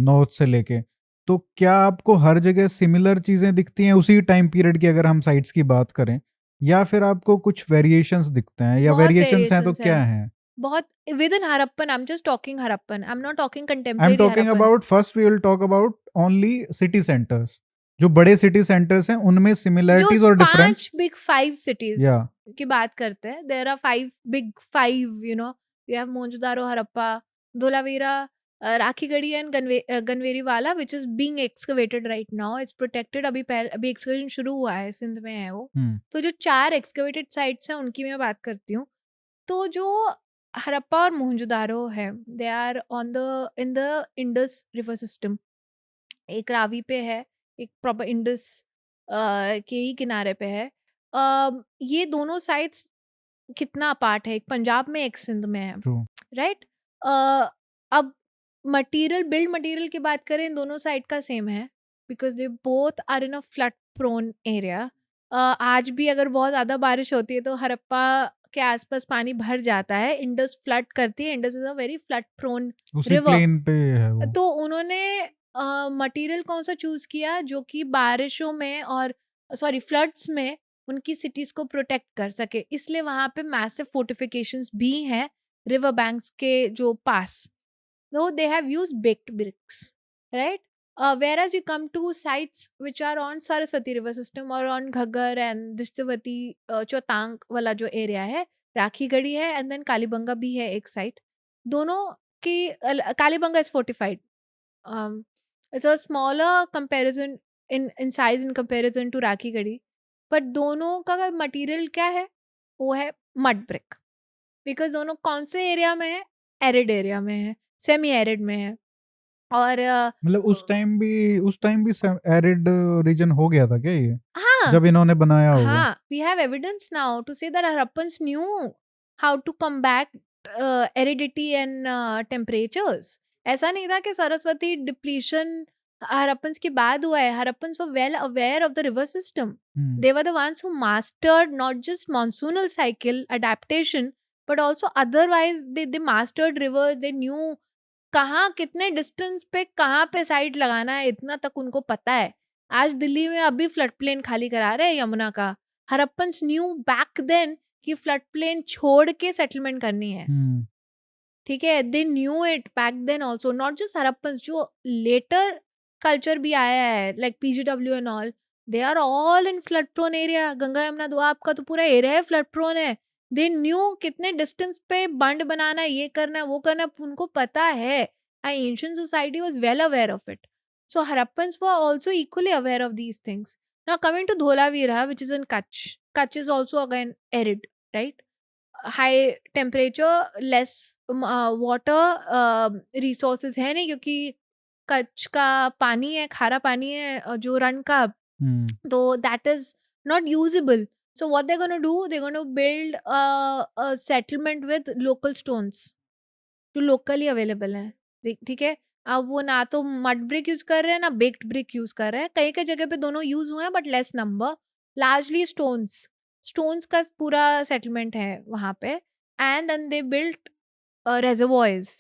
A: नॉर्थ से लेके, तो क्या आपको हर जगह सिमिलर चीजें दिखती हैं उसी टाइम पीरियड की, अगर हम साइट्स की बात करें, या फिर आपको कुछ वेरिएशंस दिखते हैं, या
B: बहुत
A: वेरिएशंस हैं तो
B: variations
A: क्या
B: हैं,
A: हैं?
B: बहुत within Harappan. I'm just talking Harappan, I'm not talking
A: I am
B: contemporary
A: talking
B: Harappan.
A: About, first we will talk about only city centres, जो बड़े सिटी सेंटर्स हैं उनमें
B: जो
A: सिमिलरिटीज और डिफरेंस।
B: 5 big 5 cities
A: या
B: की बात करते हैं, there are 5 big 5, you know. You have Mohenjo-daro, Harappa, Dholavira, Rakhigadi and Ganveriwala, which is being excavated right now. It's protected. अभी excavation शुरू हुआ है, सिंध में है वो। तो जो 4 excavated sites हैं उनकी मैं बात करती हूँ। तो जो हरप्पा और मोहनजोदारो है, they are on the in the Indus river system. एक रावी पे है, एक प्रॉपर इंडस के ही किनारे पे है। ये दोनों साइट्स कितना अपार्ट है, एक पंजाब में एक सिंध में है,
A: ट्रू।
B: राइट। अब बिल्ड मटेरियल की बात करें, इन दोनों साइड का सेम है because they both are in a flood prone area. आज भी अगर बहुत ज़्यादा बारिश होती है तो हरप्पा के आसपास पानी भर जाता है, इंडस फ्लड करती है, Indus is a very flood prone
A: उसी
B: रिवर।
A: प्लेन पे है वो।
B: तो उन्होंने मटेरियल कौन सा चूज किया जो कि बारिशों में और फ्लड्स में उनकी सिटीज को प्रोटेक्ट कर सके, इसलिए वहां पे मैसिव फोर्टिफिकेशंस भी हैं रिवर बैंक्स के जो पास। So they have used baked bricks, right? Whereas you come to sites which are on Saraswati river system or on Ghaggar and Dishtavati, Chotang वाला जो area है, राखीगढ़ी है and then कालीबंगा भी है एक site। दोनों की Kalibangan is fortified. It's a smaller comparison in size in comparison to Rakhigarhi, but दोनों का material क्या है? वो है mud brick. बिकॉज दोनों कौन से एरिया में है? एरिड एरिया में है, सेमी एरिड में है। और
A: मतलब उस टाइम भी एरिड रीजन हो गया था क्या ये,
B: हाँ
A: जब इन्होंने बनाया होगा?
B: हाँ, we have evidence now to say that Harappans knew how to combat aridity and temperatures. ऐसा नहीं था कि सरस्वती डिप्लीशन हरप्पन्स के बाद हुआ है, Harappans were well aware of the river system. They were the ones who mastered not just monsoonal cycle adaptation, but also otherwise they mastered rivers. They knew कहाँ कितने डिस्टेंस पे कहाँ पे साइड लगाना है, इतना तक उनको पता है। आज दिल्ली में अभी फ्लड प्लेन खाली करा रहे हैं यमुना का। हरप्पन्स न्यू बैक देन कि फ्लड प्लेन छोड़ के सेटलमेंट करनी है, ठीक है। They knew it back then also, not just Harappans, जो लेटर कल्चर भी आया है like PGW and all, they are all in flood prone area. Ganga Yamuna Doab का तो पूरा एरिया फ्लड प्रोन है। दे न्यू कितने डिस्टेंस पे बंड बनाना है, ये करना है, वो करना है, उनको पता है। Ancient society was well aware of it. So Harappans were also equally aware of these things. Now coming to Dholavira which is in Kutch, Kutch is also again arid, right. High temperature, less water resources है नहीं, क्योंकि कच्छ का पानी है, खारा पानी है जो रन का, तो that is not usable. So what they're going to do, they're going to build a settlement with local stones जो locally available हैं, ठीक है। अब वो ना तो mud brick यूज कर रहे हैं ना baked brick यूज कर रहे हैं, कई कई जगह पे दोनों यूज हुए हैं but less number. Largely stones का पूरा सेटलमेंट है वहाँ पे। And then they built reservoirs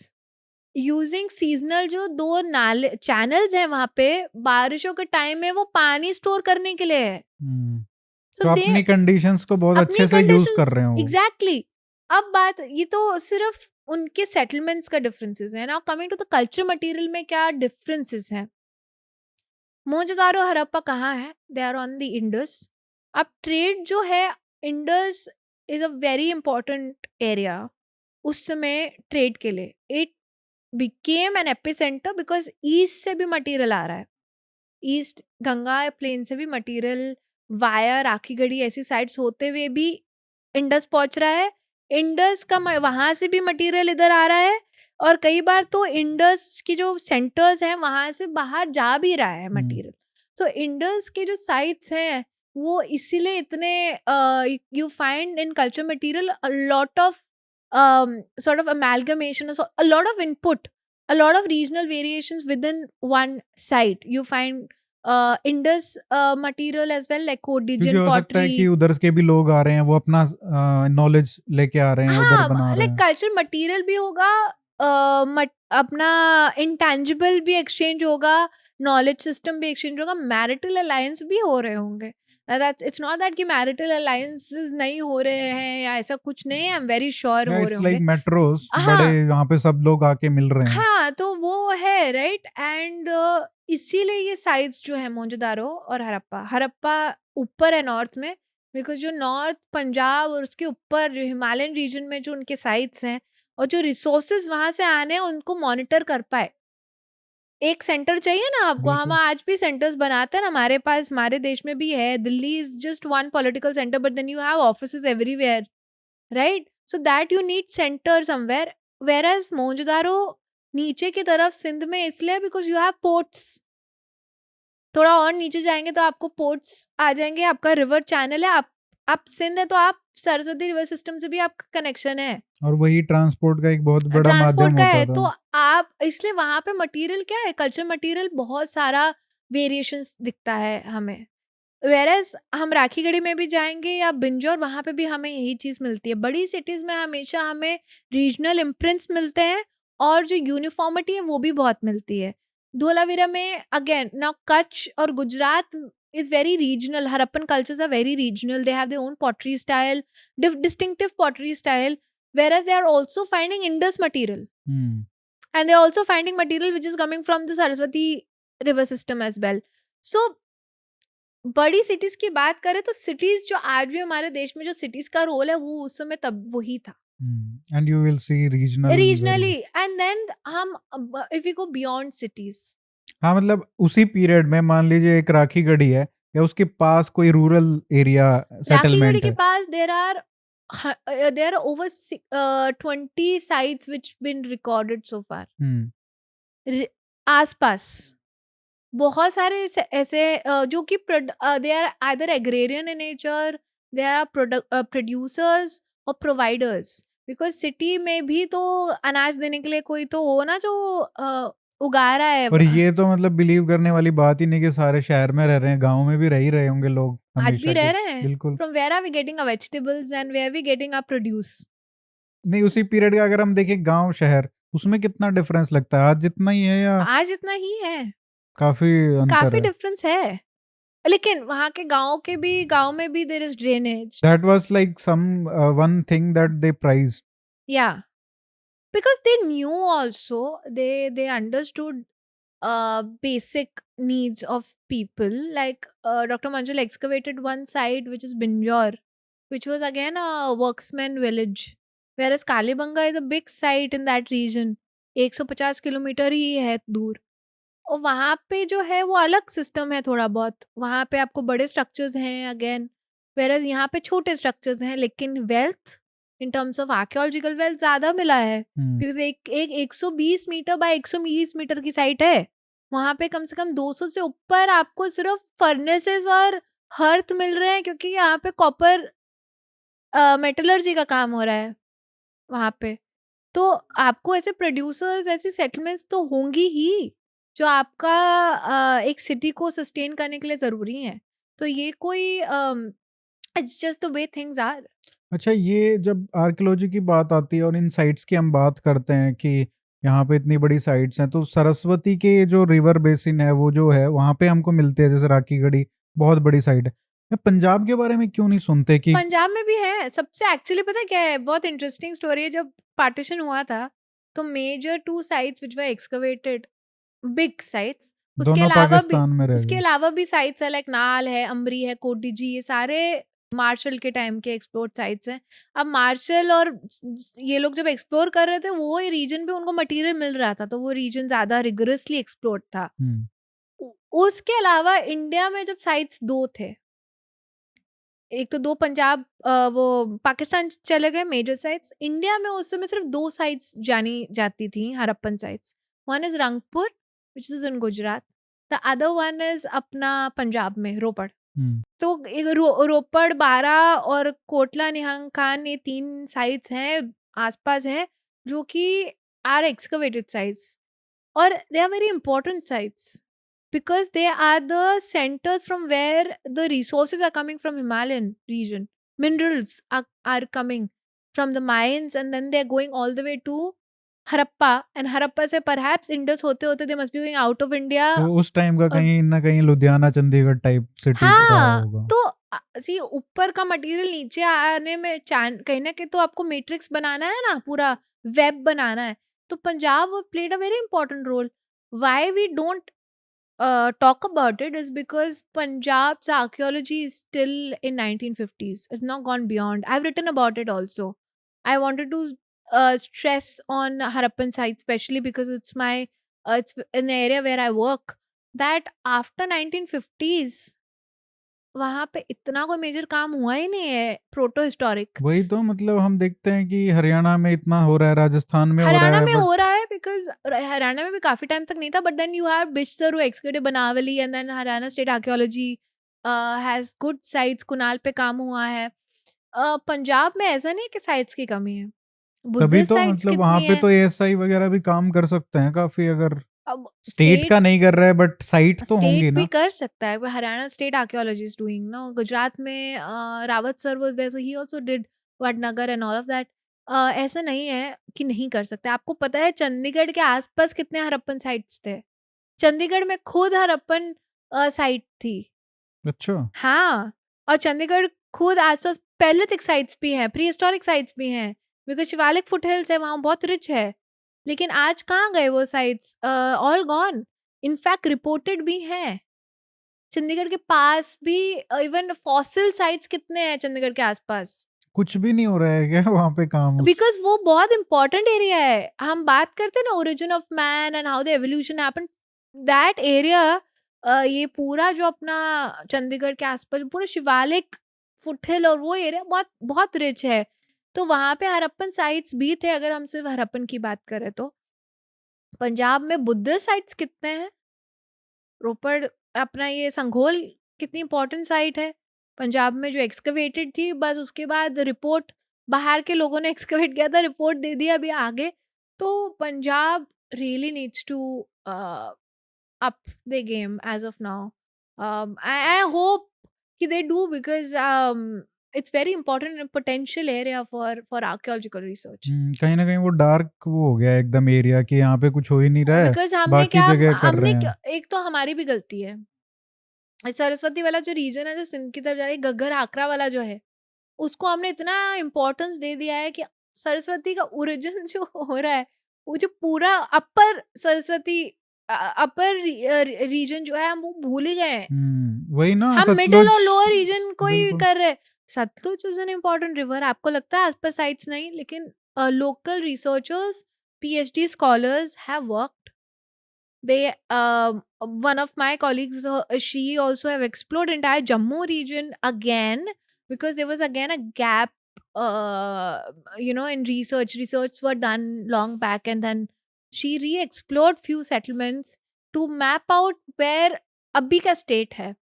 B: using seasonal, जो 2 नाले चैनल्स हैं वहाँ पे, बारिशों के टाइम में वो पानी स्टोर करने के लिए है।
A: तो अपनी कंडीशंस को बहुत अच्छे से यूज कर रहे हो।
B: एग्जैक्टली। अब बात, ये तो सिर्फ उनके सेटलमेंट्स का डिफरेंसेस है। Now coming to the culture material में क्या डिफरेंसेस हैं। मोहनजोदारो हरप्पा कहाँ है? They are on the Indus. अब ट्रेड जो है, Indus is a very important area उस समय ट्रेड के लिए. It became an epicentre because east से भी मटेरियल आ रहा है. ईस्ट गंगा प्लेन से भी मटेरियल वाया राखीगढ़ी ऐसी साइड्स होते हुए भी इंडस पहुंच रहा है. इंडस का वहां से भी मटेरियल इधर आ रहा है, और कई बार तो इंडस की जो सेंटर्स हैं वहां से बाहर जा भी रहा है मटेरियल. तो इंडस के जो साइट्स हैं वो इसीलिए इतने you find in culture material a lot of sort of amalgamation, so a lot of input, a lot of regional variations within one site. You find Indus material as well, like
A: क्योंकि
B: Codigan
A: हो सकता है कि
B: pottery.
A: उधर के भी लोग आ रहे हैं, वो अपना नॉलेज लेके आ रहे हैं, उधर
B: हाँ,
A: बना रहे
B: लाइक
A: हैं.
B: कल्चर मटेरियल भी होगा, अपना इंटेंजिबल भी एक्सचेंज होगा, नॉलेज सिस्टम भी एक्सचेंज होगा, मैरिटल अलायंस भी हो रहे होंगे. इट्स नॉट दैट कि मैरिटल अलायंसेस नहीं हो रहे हैं या ऐसा कुछ नहीं है, आई एम वेरी श्योर हो रहे
A: इट्स लाइक
B: होंगे.
A: मेट्रोस, बड़े
B: हाँ,
A: यहाँ पे सब लोग आके मिल रहे हैं.
B: हाँ, तो वो है राइट. एंड इसीलिए ये साइट्स जो है मोहनजोदारो और हड़प्पा ऊपर है नॉर्थ में, बिकॉज जो नॉर्थ पंजाब और उसके ऊपर जो हिमालयन रीजन में जो उनके साइट्स हैं और जो रिसोर्सेज वहां से आने हैं उनको मॉनिटर कर पाए. एक सेंटर चाहिए ना आपको, हम
A: बिल्कुल.
B: आज भी सेंटर्स बनाते हैं ना, हमारे पास हमारे देश में भी है. Delhi is just one political centre, but then you have offices everywhere, right. So that you need centre somewhere. Whereas Mohenjodaro नीचे की तरफ सिंध में इसलिए बिकॉज यू हैव पोर्ट्स. थोड़ा और नीचे जाएंगे तो आपको पोर्ट्स आ जाएंगे, आपका रिवर चैनल है. आप सिंध है तो आप सरस्वती रिवर सिस्टम से भी आपका कनेक्शन है,
A: और वही ट्रांसपोर्ट का एक बहुत बड़ा
B: ट्रांसपोर्ट
A: माध्यम
B: का
A: होता
B: है.
A: था.
B: तो आप इसलिए वहां पे मटेरियल क्या है, कल्चर मटेरियल बहुत सारा वेरिएशंस दिखता है हमें. वेरएज हम राखीगढ़ी में भी जाएंगे या बिंजौर, वहां पे भी हमें यही चीज मिलती है. बड़ी सिटीज में हमेशा हमें रीजनल इम्प्रिंट्स मिलते हैं और जो यूनिफॉर्मिटी है वो भी बहुत मिलती है. धोलावीरा में अगेन ना, कच्छ और Gujarat is very regional. Harappan cultures are very regional. They have their own pottery style, distinctive pottery style. whereas they are also finding Indus material,
A: Hmm.
B: and they are also finding material which is coming from the Saraswati river system as well. So बड़ी cities की बात करें तो cities जो आज भी हमारे देश में जो सिटीज का रोल है वो उस समय तब वही था
A: And you will see regional
B: regionally.
A: variation.
B: And then हम if you go beyond cities,
A: हाँ, मतलब उसी पीरियड में मान लीजिए एक राखीगढ़ी है या उसके पास कोई रूरल एरिया
B: राखीगढ़ी
A: सेटलमेंट
B: के
A: है.
B: पास there are over 20 sites which been recorded so far. आसपास बहुत सारे ऐसे जो कि they are either agrarian in nature, they are producers और प्रोवाइडर्स. बिकॉज सिटी में भी तो अनाज देने के लिए कोई तो हो ना जो उगा रहा है.
A: और ये तो मतलब बिलीव करने वाली बात ही नहीं कि सारे शहर में रह रहे हैं, गांव में भी रह ही रहे होंगे लोग
B: आज
A: हमेशा
B: भी रह
A: के.
B: रहे हैं.
A: बिल्कुल.
B: From where are we getting our vegetables and where we getting our produce.
A: नहीं, उसी पीरियड का अगर हम देखें गांव शहर, उसमें कितना डिफरेंस लगता है? आज जितना ही है या
B: आज इतना ही है,
A: काफी अंतर
B: काफी
A: है?
B: डिफरेंस है. लेकिन वहाँ के गांव में भी there is drainage.
A: That was like some one thing that they prized.
B: या because they knew also, they understood basic needs of people. Like Dr. Manjul excavated one site which is Binjore, which was again a worksman village, whereas Kalibanga is a big site in that region. 150 kilometre ही है दूर, और वहाँ पे जो है वो अलग system है थोड़ा बहुत. वहाँ पे आपको बड़े स्ट्रक्चर्स हैं अगेन, वेरएज यहाँ पे छोटे स्ट्रक्चर्स हैं, लेकिन wealth in terms of archaeological wealth ज्यादा मिला है. बिकॉज एक 120 मीटर बाय 120 मीटर की साइट है. वहाँ पे कम से कम 200 से ऊपर आपको सिर्फ फर्नेसेस और हर्थ मिल रहे हैं, क्योंकि यहाँ पे कॉपर मेटलर्जी का काम हो रहा है वहाँ पे. तो आपको ऐसे प्रोड्यूसर्स, ऐसी सेटलमेंट्स तो होंगी ही जो आपका एक सिटी को सस्टेन करने के लिए ज़रूरी हैं. तो ये कोई it's just the way things are.
A: अच्छा, ये जब आर्कियोलॉजी की बात आती है और इन साइट्स की हम बात करते हैं कि यहाँ पे इतनी बड़ी साइट्स हैं, तो सरस्वती के जो रिवर बेसिन है वो जो है वहाँ पे हमको मिलते हैं, जैसे राखीगढ़ी बहुत बड़ी साइट है. या पंजाब के बारे में क्यों नहीं सुनते कि
B: पंजाब में भी है सबसे. एक्चुअली पता है क्या है, बहुत इंटरेस्टिंग स्टोरी है. जब पार्टीशन हुआ था तो major 2 sites which were excavated, big sites, उसके
A: दोनों
B: अलावा भी
A: पाकिस्तान में रह
B: उसके
A: गए।
B: अलावा भी साइट्स है लाइक नाल है, अमरी है, कोटिजी, ये सारे मार्शल के टाइम के एक्सप्लोर्ड साइट्स हैं। अब मार्शल और ये लोग जब एक्सप्लोर कर रहे थे वो रीजन पे उनको मटेरियल मिल रहा था, तो वो रीजन ज्यादा रिगरसली एक्सप्लोर्ड था।
A: हम्म।
B: उसके अलावा इंडिया में जब साइट्स दो थे, एक तो दो पंजाब वो पाकिस्तान चले गए मेजर साइट्स। इंडिया में उस समय सिर्फ दो साइट्स जानी जाती थी Harappan sites. One is Rangpur which is in Gujarat, the other one is अपना पंजाब में रोपड़।
A: हम्म।
B: तो एक रोपड़, बारा और कोटला निहंग खान, ये तीन साइट्स हैं आसपास हैं जो कि आर एक्सकवेटेड साइट्स, और they are very important sites because they are the centers from where the resources are coming from Himalayan region. Minerals are coming from the mines and then they're going all the way to Harappa, and Harappa से perhaps Indus होते होते they must be going out of India.
A: तो उस time का
B: और
A: कहीं ना कहीं लुधियाना चंडीगढ़ टाइप सिटी रहा
B: हाँ,
A: होगा।
B: तो सी ऊपर का मटेरियल नीचे आने में कहीं ना कहीं तो आपको मैट्रिक्स बनाना है ना, पूरा वेब बनाना है। तो Punjab played a very important role. Why we don't talk about it is because Punjab's archaeology is still in 1950s. It's not gone beyond. I've written about it also. I wanted to stress on Harappan site, especially because it's an area where I work. That after 1950s, वहाँ पे इतना कोई major काम हुआ ही नहीं है proto historic.
A: वही तो मतलब हम देखते हैं कि हरियाणा में इतना हो रहा है, राजस्थान में हो रहा
B: हरियाणा
A: है,
B: में
A: बट
B: हो रहा है बिकॉज हरियाणा में भी काफी टाइम तक नहीं था, but then you have Bisht sir excavated Banawali and then Haryana state archaeology has good sites. Kunal पे काम हुआ है। पंजाब में ऐसा नहीं है कि साइट्स की कमी है।
A: तभी
B: बुद्धिस्ट
A: तो
B: साइट्स
A: मतलब वहां
B: कितनी
A: पे
B: है।
A: तो एएसआई वगैरह भी काम कर सकते हैं काफी, अगर
B: अब
A: स्टेट का नहीं कर रहा है बट साइट तो
B: स्टेट
A: होंगी
B: भी
A: ना।
B: कर सकता है। Haryana state archaeology is doing no. Gujarat में Rawat sir was there, so he also did Vadnagar and all of that. ऐसा नहीं है कि नहीं कर सकते। आपको पता है चंडीगढ़ के आसपास कितने हड़प्पन साइट्स थे? चंडीगढ़ में खुद हड़प्पन साइट थी।
A: अच्छा।
B: हाँ, और चंडीगढ़ खुद आसपास पैलेथिक साइट्स भी हैं, प्री हिस्टोरिक साइट्स भी हैं, बिकॉज शिवालिक फुटहिल्स है वहाँ, बहुत रिच है। लेकिन आज कहाँ गए वो sites? All gone. In fact reported भी हैं। चंडीगढ़ के पास भी इवन फॉसिल साइट्स कितने हैं चंडीगढ़ के आसपास?
A: कुछ भी नहीं हो रहा है क्या वहां पे काम उस?
B: बिकॉज वो बहुत इंपॉर्टेंट एरिया है। हम बात करते हैं ना origin of man and how the evolution happened, that area, ये पूरा जो अपना चंडीगढ़ के आसपास पूरा शिवालिक फुटहिल और वो एरिया बहुत बहुत रिच है। तो वहां पे हड़प्पन साइट्स भी थे। अगर हम सिर्फ हड़प्पन की बात करें तो पंजाब में बुद्धिस्ट साइट्स कितने हैं? रोपड़, अपना ये संघोल कितनी इंपॉर्टेंट साइट है पंजाब में जो एक्सकवेटेड थी। बस उसके बाद रिपोर्ट बाहर के लोगों ने एक्सकवेट किया था, रिपोर्ट दे दिया अभी आगे। तो Punjab really needs to up the game as of now. I hope कि they do because it's very important potential area for archaeological research.
A: कहीं ना कहीं वो डार्क वो हो गया एकदम एरिया कि यहाँ पे कुछ हो ही नहीं रहा है,
B: बिकॉज हमने
A: बाकी
B: क्या
A: जगह कर रहे हैं।
B: एक तो हमारी भी गलती है। सरस्वती वाला जो रीजन है जो सिंध की तरफ जा रही है, घग्गर आकरा वाला जो है, उसको हमने इतना इम्पोर्टेंस दे दिया है कि सरस्वती का ओरिजिन जो हो रहा है, वो जो पूरा अपर सरस्वती अपर रीजन जो है हम वो भूल ही गए हैं।
A: वही ना,
B: हम मिडिल
A: सतलुज।
B: और लोअर रीजन को ही
A: बिल्कुल।
B: कर रहे हैं। Sutlej is an important river. आपको लगता है आसपास साइट्स नहीं, लेकिन local researchers, PhD scholars have worked. They one of my colleagues, she also have explored entire Jammu region again, because there was again a gap, in research were done long back, and then she re-explored few settlements to map out where abhi ka state hai.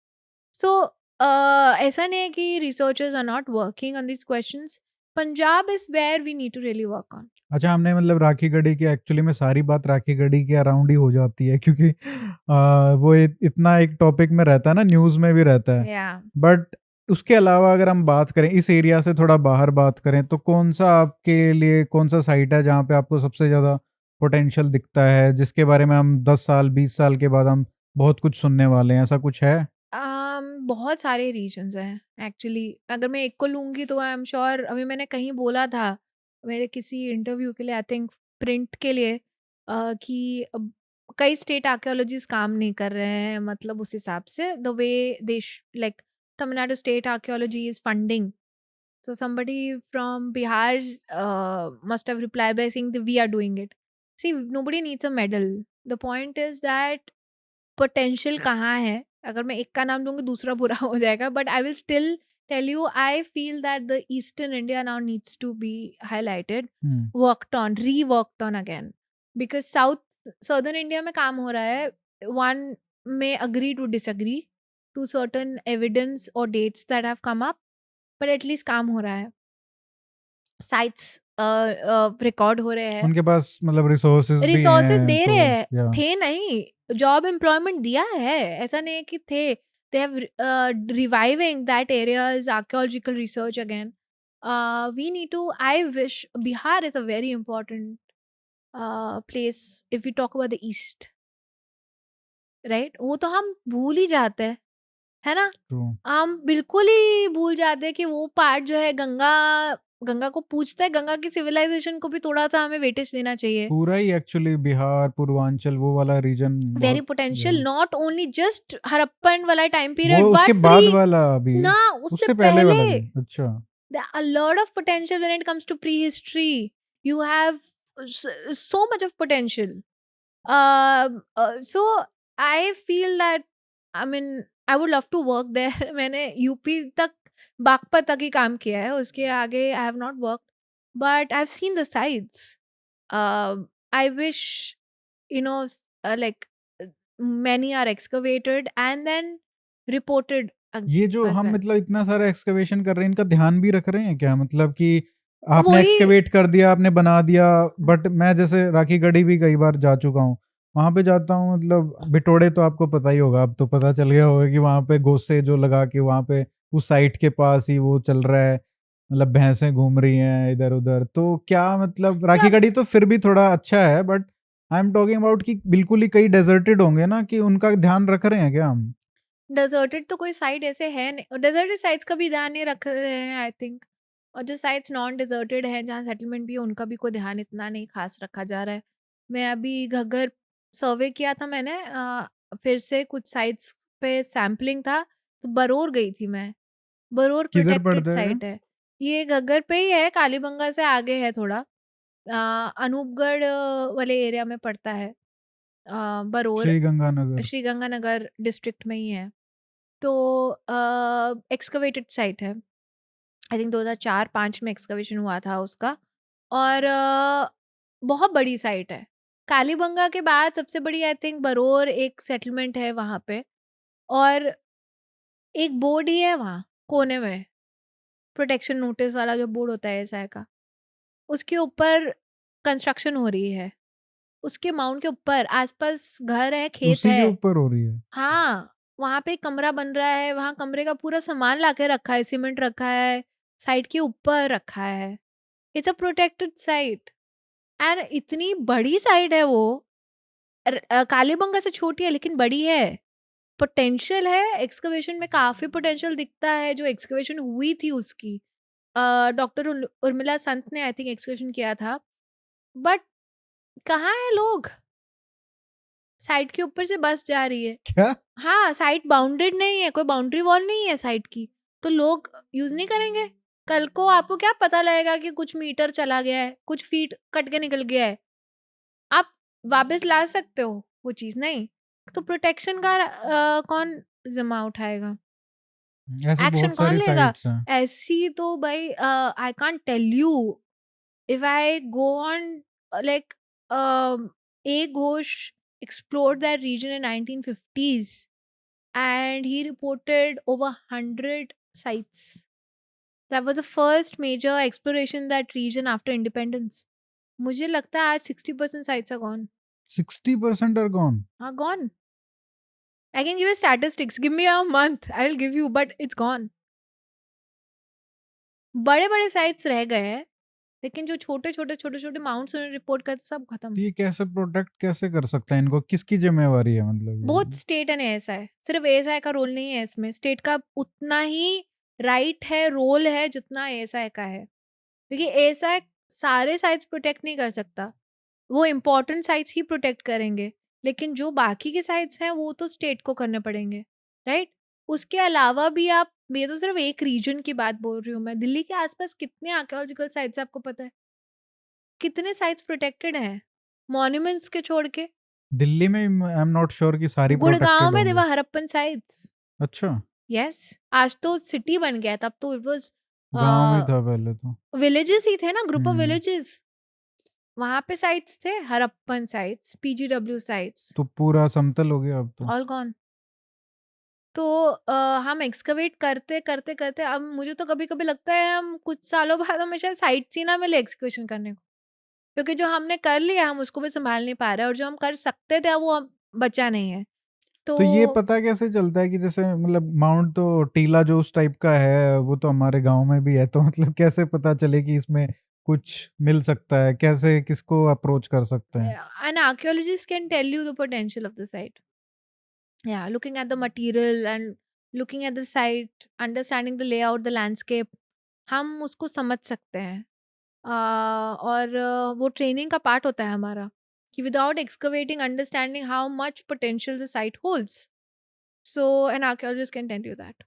B: So ऐसा नहीं है कि researchers are not working on these questions. Punjab is where we need to really work on.
A: अच्छा, हमने मतलब राखी गढ़ी की, actually में सारी बात राखी गढ़ी के अराउंड ही हो जाती है, क्योंकि वो इतना एक टॉपिक में रहता है ना, न्यूज़ में भी रहता है।
B: Yeah.
A: बट उसके अलावा अगर हम बात करें इस एरिया से थोड़ा बाहर बात करें, तो कौन सा आपके लिए कौन सा साइट है जहाँ पे आपको सबसे ज़्यादा पोटेंशियल दिखता है, जिसके बारे में हम 10 साल 20 साल के बाद हम बहुत कुछ सुनने वाले हैं, ऐसा कुछ है?
B: बहुत सारे रीजन्स हैं एक्चुअली। अगर मैं एक को लूँगी तो आई एम श्योर, अभी मैंने कहीं बोला था मेरे किसी इंटरव्यू के लिए, आई थिंक प्रिंट के लिए, कि कई स्टेट आर्कियोलॉजिस्ट काम नहीं कर रहे हैं, मतलब उस हिसाब से the way they like Tamil Nadu state archaeology is funding. So somebody from Bihar must have replied by saying that we are doing it. See, nobody needs a medal. The point is that potential कहाँ है. अगर मैं एक का नाम दूंगी दूसरा बुरा हो जाएगा, but I will still tell you, I feel that the Eastern India now needs to be highlighted, worked on, reworked on again. Because Southern India में काम हो रहा है. One may agree to disagree to certain evidence or dates that have come up, पर at least काम हो रहा है. साइट्स रिकॉर्ड हो रहे हैं,
A: उनके पास मतलब रिसोर्सेज भी
B: रिसोर्सेज
A: हैं,
B: दे
A: तो
B: रहे हैं.
A: या
B: थे नहीं, जॉब एम्प्लॉयमेंट दिया है, ऐसा नहीं है कि थे. They have reviving that areas archaeological research again. We need to, I wish, Bihar is a very important place if we talk about the east, right. वो तो हम भूल ही जाते हैं, है ना.
A: ट्रू.
B: हम बिल्कुल ही भूल जाते हैं कि वो पार्ट जो है गंगा को पूछता है. गंगा की सिविलाइजेशन को भी थोड़ा सा हमें वेटेज देना चाहिए.
A: पूरा ही एक्चुअली बिहार, पूर्वांचल, वो वाला रीजन
B: वेरी
A: बहुत
B: potential, not only just Harappan वाला टाइम
A: वो
B: पीरियड,
A: उसके
B: बट
A: बाद वाला भी,
B: ना, उससे
A: उससे पहले वाला
B: पहले.
A: भी. अच्छा.
B: There are a lot of potential when it comes to prehistory. You have so much of potential. So I feel that, I mean, I would love to work there. मैंने यूपी तक, बागपत तक ही काम किया है, उसके आगे I have not worked, but I've seen the sites. I wish, you know, like many are excavated and then reported
A: ये जो
B: as
A: हम
B: well.
A: मतलब इतना सारा एक्सकवेशन कर रहे हैं, इनका ध्यान भी रख रहे हैं क्या? मतलब कि आपने
B: वही
A: एक्सकवेट कर दिया, आपने बना दिया, बट मैं जैसे राखी गढ़ी भी कई बार जा चुका हूँ, वहां पे जाता हूँ, मतलब बिटोड़े तो आपको पता ही होगा, अब तो पता चल गया होगा कि वहां पे गोसे जो लगा के वहां पे उस साइट के पास ही वो चल रहा है, मतलब भैंसें घूम रही हैं इधर उधर. तो क्या मतलब राखी
B: क्या
A: गढ़ी तो फिर भी थोड़ा अच्छा है, but I am talking about कि बिल्कुल ही कई डेजर्टेड होंगे ना, कि उनका ध्यान रख रहे हैं क्या हम?
B: डेजर्टेड तो कोई साइट ऐसे है नहीं, और डेजर्टेड साइट्स का भी ध्यान नहीं रख रहे हैं आई थिंक. और जो साइट्स नॉन डेजर्टेड हैं जहाँ सेटलमेंट भी है, उनका भी कोई ध्यान इतना नहीं खास रखा जा रहा है. मैं अभी घग्गर सर्वे किया था मैंने, फिर से कुछ साइट्स पे सैम्पलिंग था, तो बरौर गई थी मैं. बरौर
A: किधर
B: प्रोटेक्टेड
A: पड़ता है ये?
B: साइट है. ये घग्गर पे ही है, कालीबंगा से आगे है थोड़ा. अनूपगढ़ वाले एरिया में पड़ता है. बरौर
A: श्री गंगानगर.
B: श्री गंगानगर डिस्ट्रिक्ट में ही है. तो एक्सकवेटेड साइट है. आई थिंक 2004-5 में एक्सकवेशन हुआ था उसका. और बहुत बड़ी साइट है. कालीबंगा के बाद सबसे बड़ी आई थिंक बरौर एक सेटलमेंट है वहाँ पे. और एक बोर्ड ही है वहाँ कोने में, प्रोटेक्शन नोटिस वाला जो बोर्ड होता है एसआई का, उसके ऊपर कंस्ट्रक्शन हो रही है. उसके माउंट के ऊपर आसपास घर है, खेत
A: उसी के
B: है.
A: ऊपर हो रही है?
B: हाँ, वहाँ पे एक कमरा बन रहा है, वहाँ कमरे का पूरा सामान लाके रखा है, सीमेंट रखा है, साइट के ऊपर रखा है. It's a protected site and इतनी बड़ी साइट है वो. कालीबंगा से छोटी है लेकिन बड़ी है. पोटेंशियल है, एक्सकवेशन में काफ़ी पोटेंशियल दिखता है. जो एक्सकवेशन हुई थी उसकी, डॉक्टर उर्मिला संत ने आई थिंक एक्सकवेशन किया था. बट कहाँ है लोग? साइट के ऊपर से बस जा रही है.
A: क्या?
B: हाँ, साइट बाउंडेड नहीं है, कोई बाउंड्री वॉल नहीं है साइट की, तो लोग यूज़ नहीं करेंगे. कल को आपको क्या पता लगेगा कि कुछ मीटर चला गया है, कुछ फीट कट के निकल गया है. आप वापस ला सकते हो वो चीज़, नहीं. तो प्रोटेक्शन का कौन ज़िम्मा उठाएगा?
A: ऐसी
B: एक्शन
A: बहुत
B: कौन
A: सारी
B: लेगा?
A: साइट्स हैं.
B: ऐसी तो भाई, I can't tell you. If I go on, like, A. Ghosh explored that region in 1950s and he reported over 100 sites. That was the first major exploration that region after independence. मुझे लगता है आज 60% sites are gone.
A: 60% are gone.
B: Are gone. I can give you statistics. Give me a month. I will give you, but it's gone. बड़े बड़े sites रह गए हैं, लेकिन जो छोटे छोटे माउंट्स उन्होंने रिपोर्ट करते सब खत्म.
A: तो ये कैसे प्रोटेक्ट कैसे कर सकते हैं इनको? किसकी जिम्मेवारी है मतलब
B: बहुत
A: ये?
B: स्टेट एंड एएसआई, सिर्फ एएसआई का रोल नहीं है इसमें. स्टेट का उतना ही राइट है, रोल है, जितना एएसआई का है. क्योंकि एएसआई सारे साइट्स प्रोटेक्ट नहीं कर सकता. वो इम्पोर्टेंट साइट्स ही प्रोटेक्ट करेंगे. लेकिन जो बाकी के साइट्स हैं वो तो स्टेट को करने पड़ेंगे, राइट? उसके अलावा भी आप, ये तो सिर्फ एक रीजन की बात बोल रही हूँ मैं, दिल्ली के आसपास कितने आर्कियोलॉजिकल साइट्स हैं आपको पता है? कितने साइट्स प्रोटेक्टेड हैं मॉन्यूमेंट्स के छोड़ के?
A: दिल्ली में आई एम नॉट श्योर कि सारी
B: गुड़गांव
A: प्रोटेक्टेड
B: में
A: होंगी।
B: देवा हरप्पन साइट्स।
A: अच्छा,
B: यस, आज तो सिटी बन गया, तब तो इट वाज
A: गाँव ही था पहले तो।
B: विलेजेस ही थे ना, ग्रुप ऑफ
A: हुँ,
B: विलेजेस। वहां पे साइट्स थे, हरप्पन साइट्स, पीजीडब्ल्यू साइट्स,
A: तो पूरा समतल हो गया अब तो।
B: All gone. तो हम एक्सकवेट करते करते करते अब मुझे तो कभी कभी लगता है हम कुछ सालों बाद हमें शायद साइट्स ही ना मिले एक्सकवेशन करने को, क्योंकि जो हमने कर लिया हम उसको भी संभाल नहीं पा रहे, और जो हम कर सकते थे वो बचा नहीं है। तो
A: तो ये पता कैसे चलता है कि जैसे मतलब माउंट तो टीला जो उस टाइप का है, वो तो हमारे गाँव में भी है, तो मतलब कैसे पता चले कि इसमें कुछ मिल सकता है? कैसे किसको अप्रोच कर सकते हैं?
B: an archaeologist can tell you the potential of the site. Yeah, looking at the material and looking at the site, understanding the layout, the landscape, हम उसको समझ सकते हैं। और वो ट्रेनिंग का पार्ट होता है हमारा, कि without excavating understanding how much potential the site holds, so an archaeologist can tell you that.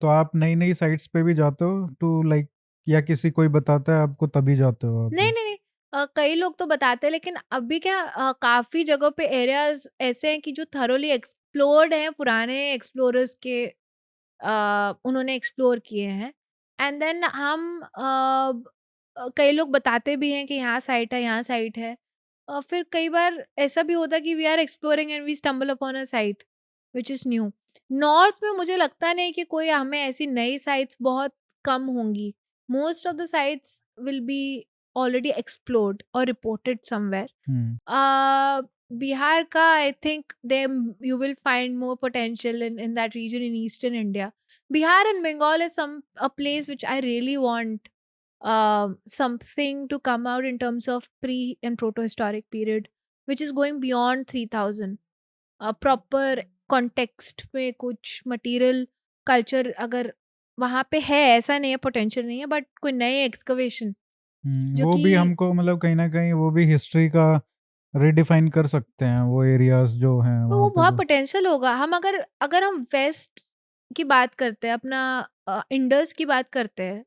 A: तो आप नई-नई साइट्स पे भी जाते हो टू लाइक, या किसी कोई बताता है आपको तभी जाते हो आप
B: नहीं
A: लोग?
B: नहीं नहीं, कई लोग तो बताते हैं, लेकिन अभी क्या काफी जगहों पे एरियाज ऐसे हैं कि जो थरोली एक्सप्लोर्ड हैं पुराने एक्सप्लोरर्स के, उन्होंने एक्सप्लोर किए हैं। एंड देन हम कई लोग बताते भी हैं कि यहाँ साइट है, यहाँ साइट है। फिर कई बार ऐसा भी होता है कि we are exploring and we stumble upon a site which is new. North में मुझे लगता नहीं कि कोई हमें ऐसी नई साइट्स बहुत कम होंगी। Most of the sites will be already explored और reported somewhere.
A: Hmm.
B: Bihar ka, I think you will find more potential in that region in eastern India. Bihar and Bengal is a place which I really want something to come out in terms of pre and proto historic period, which is going beyond 3000. Proper context में कुछ material culture अगर वहाँ पे है, ऐसा नहीं है potential नहीं है, बट कोई नए एक्सकवेशन जो
A: वो
B: कि,
A: भी हमको मतलब कहीं न कहीं वो भी हिस्ट्री का रिडिफाइन कर सकते हैं, वो एरियाज़ जो हैं
B: तो
A: वहाँ
B: वो
A: पे
B: बहुत
A: जो।
B: पोटेंशियल होगा। हम अगर अगर हम वेस्ट की बात करते हैं, अपना इंडस की बात करते हैं,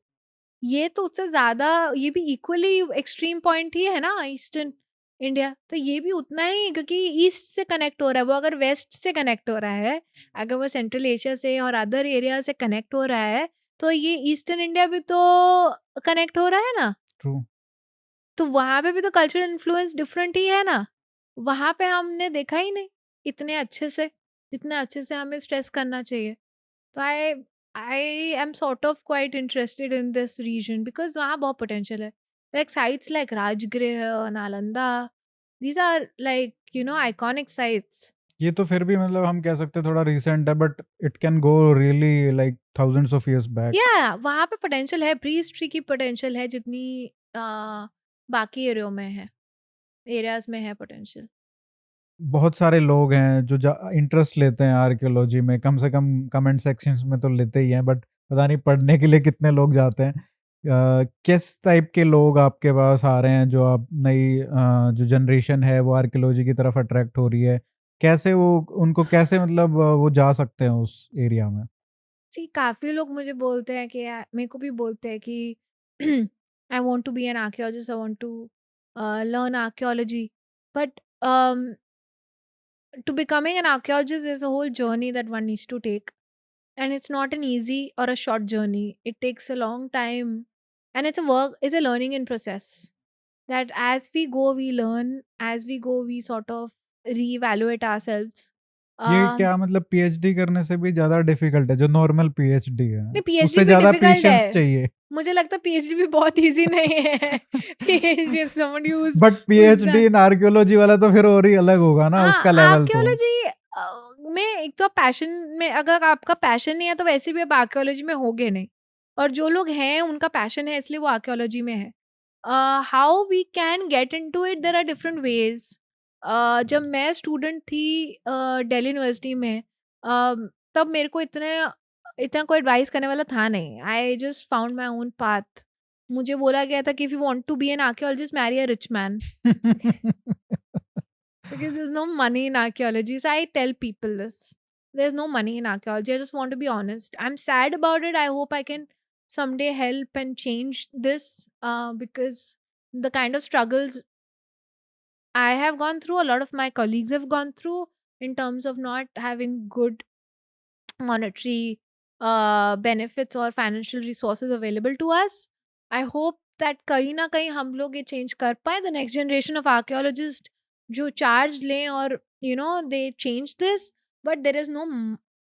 B: ये तो उससे ज़्यादा, ये भी इक्वली एक्सट्रीम पॉइंट ही है ना ईस्टर्न इंडिया, तो ये भी उतना ही, क्योंकि ईस्ट से कनेक्ट हो रहा है वो, अगर वेस्ट से कनेक्ट हो रहा है, अगर वो सेंट्रल एशिया से और अदर एरिया से कनेक्ट हो रहा है, तो ये ईस्टर्न इंडिया भी तो कनेक्ट हो रहा है ना।
A: ट्रू।
B: तो वहाँ पे भी तो कल्चरल इन्फ्लुएंस डिफरेंट ही है ना। वहाँ पे हमने देखा ही नहीं इतने अच्छे से, जितने अच्छे से हमें स्ट्रेस करना चाहिए। तो I am sort of quite interested in this region because वहाँ बहुत पोटेंशियल है। Like sites like Rajgriha, Nalanda, these are like iconic sites.
A: ये तो फिर भी मतलब हम कह सकते हैं थोड़ा रीसेंट है, but it can go really like thousands of years back.
B: या वहाँ पे पोटेंशियल है, प्री हिस्ट्री की पोटेंशियल है जितनी बाकी एरियो में है, एरियाज़ में है पोटेंशियल।
A: बहुत सारे लोग हैं जो इंटरेस्ट लेते हैं आर्कियोलॉजी में, कम से कम कमेंट सेक्शंस में तो लेते ही हैं, बट पता नहीं पढ़ने के लिए कितने लोग जाते हैं। किस टाइप के लोग आपके पास आ रहे हैं जो आप नई जो जनरेशन है वो आर्कियोलॉजी की तरफ अट्रैक्ट हो रही है, कैसे वो उनको कैसे मतलब वो जा सकते हैं उस एरिया में?
B: जी, काफ़ी लोग मुझे बोलते हैं कि मेरे को भी बोलते हैं कि I want to be an archaeologist, I want to learn archaeology, but to becoming an archaeologist is a whole journey that one needs to take, and it's not an easy or a short journey. It takes a long time, and it's a learning in process, that as we go we learn, as we go we sort of reevaluate ourselves.
A: ये
B: um
A: क्या मतलब PhD करने से भी ज़्यादा difficult है जो normal PhD है?
B: नहीं, पीएचडी
A: उससे
B: भी
A: ज़्यादा
B: डिफिकल्ट
A: पेशेंस
B: है।
A: चाहिए।
B: मुझे लगता है पीएचडी भी बहुत इजी नहीं है। PhD is someone
A: but
B: who's
A: PhD
B: done।
A: In archaeology वाला तो फिर और ही अलग होगा ना
B: हाँ,
A: उसका लेवल तो।
B: आर्कियोलॉजी में एक तो पैशन में, अगर आपका पैशन नहीं है तो वैसे भी आप आर्कियोलॉजी में होगे नहीं, और जो लोग हैं उनका पैशन है इसलिए वो आर्कियोलॉजी में है। How we can get into it, there are different ways. जब मैं स्टूडेंट थी दिल्ली यूनिवर्सिटी में, तब मेरे को इतने इतना कोई एडवाइस करने वाला था नहीं। I just found my own path. मुझे बोला गया था कि if you want to be an archaeologist marry a rich man. because there's no money in archaeology. So I tell people this. There's no money in archaeology. I just want to be honest. I'm sad about it. I hope I can someday help and change this, because the kind of struggles I have gone through, a lot of my colleagues have gone through, in terms of not having good monetary benefits or financial resources available to us. I hope that कहीं ना कहीं हम लोग ये change कर पाए. The next generation of archaeologists जो charge लें और they change this, but there is no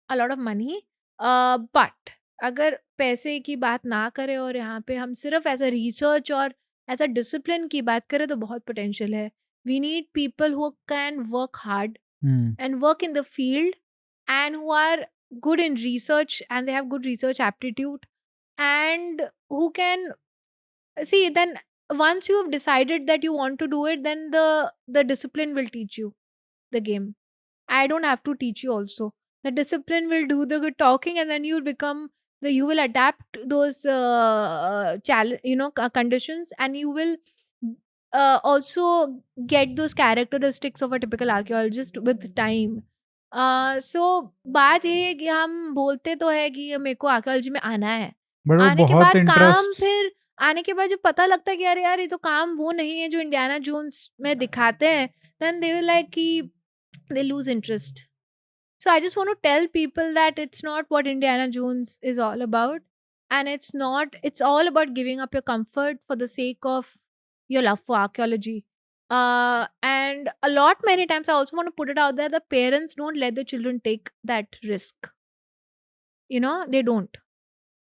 B: a lot of money. But अगर पैसे की बात ना करें और यहाँ पे हम सिर्फ ऐसा रिसर्च और ऐसा डिसिप्लिन की बात करें तो बहुत पोटेंशियल है. We need people who can work hard
A: Hmm.
B: and work in the field, and who are good in research and they have good research aptitude, and who can see. Then once you have decided that you want to do it, then the discipline will teach you the game. I don't have to teach you also. The discipline will do the good talking, and then you will adapt those conditions, and you will also get those characteristics of a typical archaeologist with time. So बात ये है कि हम बोलते तो है कि मेरे को आर्कियोलॉजी में आना है.
A: बट वो
B: आने के
A: बहुत
B: बाद काम,
A: इंटरेस्ट
B: फिर आने के बाद जो पता लगता है कि अरे यार ये तो काम वो नहीं है जो इंडियाना जोन्स में दिखाते हैं, then they will like कि they lose interest. So I just want to tell people that it's not what Indiana Jones is all about. And it's all about giving up your comfort for the sake of your love for archaeology. And many times, I also want to put it out there, the parents don't let the children take that risk. They don't.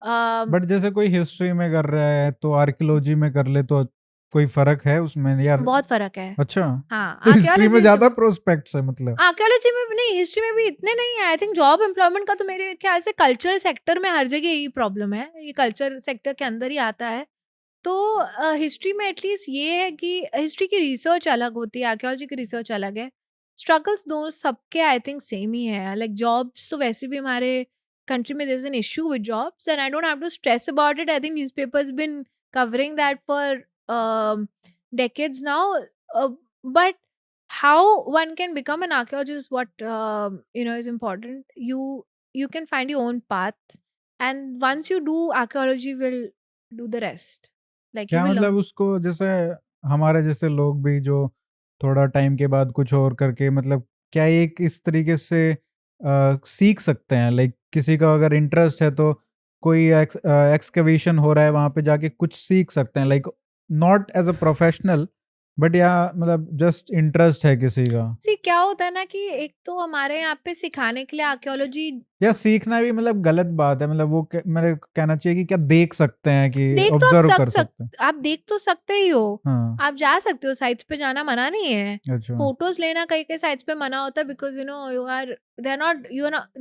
A: But जैसे कोई history में कर रहा है तो archaeology में कर ले तो कोई फर्क है उसमें यार?
B: बहुत फर्क है.
A: अच्छा,
B: हाँ,
A: तो हिस्ट्री में
B: archaeologist-
A: ज्यादा प्रोस्पेक्ट्स है मतलब?
B: आर्कियोलॉजी में भी नहीं, हिस्ट्री में भी इतने नहीं है. आई थिंक जॉब एम्प्लॉयमेंट का तो मेरे ख्याल से कल्चरल सेक्टर में हर जगह यही प्रॉब्लम है. ये कल्चर सेक्टर के अंदर ही आता है. तो हिस्ट्री में एटलीस्ट ये है कि हिस्ट्री की रिसर्च अलग होती है, आर्कियोलॉजी की रिसर्च अलग है. स्ट्रगल्स दोनों सबके आई थिंक सेम ही है. लाइक जॉब्स तो वैसे भी हमारे कंट्री में there is an issue with jobs, and I don't have to stress about it. I think newspapers been covering that for decades now. But how one can become an archaeologist, what is important. You can find your own path, and once you do, archaeology will do the rest. Like you
A: क्या
B: will
A: मतलब
B: learn.
A: उसको जैसे हमारे जैसे लोग भी जो थोड़ा टाइम के बाद कुछ और करके मतलब क्या एक इस तरीके से सीख सकते हैं? लाइक किसी का अगर इंटरेस्ट है तो कोई एक्सकवेशन हो रहा है वहां पे जाके कुछ सीख सकते हैं, like not as a professional but या मतलब जस्ट इंटरेस्ट है किसी का?
B: See, क्या होता है ना कि एक तो हमारे यहाँ पे सिखाने के लिए आर्कियोलॉजी
A: या सीखना भी मतलब गलत बात है, मतलब वो मेरे को कहना चाहिए कि क्या देख सकते हैं कि
B: देख तो
A: ऑब्जर्व
B: आप
A: कर सकते हैं?
B: आप देख तो सकते ही हो.
A: हाँ,
B: आप जा सकते हो, साइट्स पे जाना मना नहीं है.
A: अच्छा.
B: फोटोज लेना कई कई साइट्स पे मना होता है, because you are the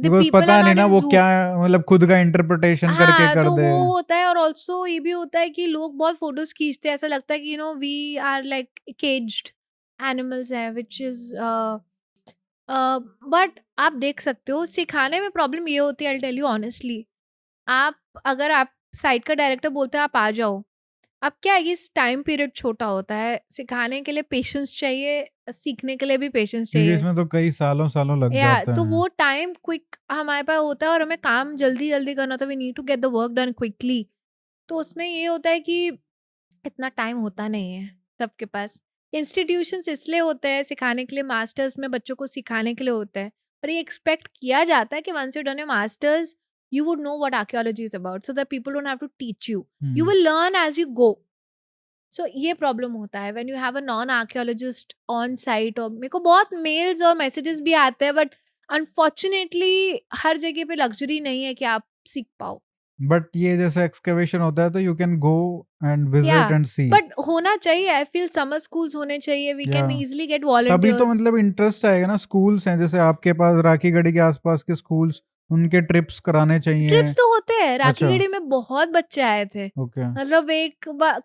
A: because
B: people
A: पता
B: आर
A: नहीं
B: नॉट
A: ना
B: इन
A: वो
B: जू.
A: क्या मतलब खुद का इंटरप्रिटेशन करके
B: हाँ,
A: कर
B: तो
A: दे.
B: वो होता है. और ऑल्सो ये भी होता है कि लोग बहुत फोटोज खींचते हैं, ऐसा लगता है कि we are like caged animals है, विच इज बट आप देख सकते हो. सिखाने में प्रॉब्लम ये होती है, आई टेल यू ऑनेस्टली. अगर आप साइट का डायरेक्टर बोलते हैं आप आ जाओ, अब क्या है, ये टाइम पीरियड छोटा होता है. सिखाने के लिए पेशेंस चाहिए, सीखने के लिए भी पेशेंस
A: क्योंकि
B: चाहिए.
A: इसमें तो कई सालों सालों लग
B: या
A: जाते
B: तो
A: हैं.
B: वो टाइम क्विक हमारे पास होता है और हमें काम जल्दी जल्दी करना होता है. We need to get the work done quickly. तो उसमें ये होता है कि इतना टाइम होता नहीं है सबके पास. इंस्टीट्यूशंस इसलिए होते हैं सिखाने के लिए, मास्टर्स में बच्चों को सिखाने के लिए होता है. पर ये एक्सपेक्ट किया जाता है कि once you done your masters you would know what archaeology is about, so that people don't have to teach you. You will learn as you go. So ये प्रॉब्लम होता है when you have a non archaeologist on site. और मेरे को बहुत mails और messages भी आते हैं, बट अनफॉर्चुनेटली हर जगह पे लग्जरी नहीं है कि आप सीख पाओ.
A: बट ये जैसे एक्सकवेशन होता है तो you can go and visit and see.
B: But होना चाहिए. आई फील समर स्कूल्स होने चाहिए. वी कैन इजीली गेट
A: तभी
B: वॉलंटियर्स.
A: तो मतलब इंटरेस्ट आएगा ना. स्कूल्स हैं जैसे आपके पास राखीगढ़ी के आसपास के स्कूल्स, उनके ट्रिप्स कराने चाहिए.
B: ट्रिप्स तो होते हैं.
A: अच्छा.
B: राखीगढ़ी में बहुत बच्चे आए थे.
A: ओके.
B: मतलब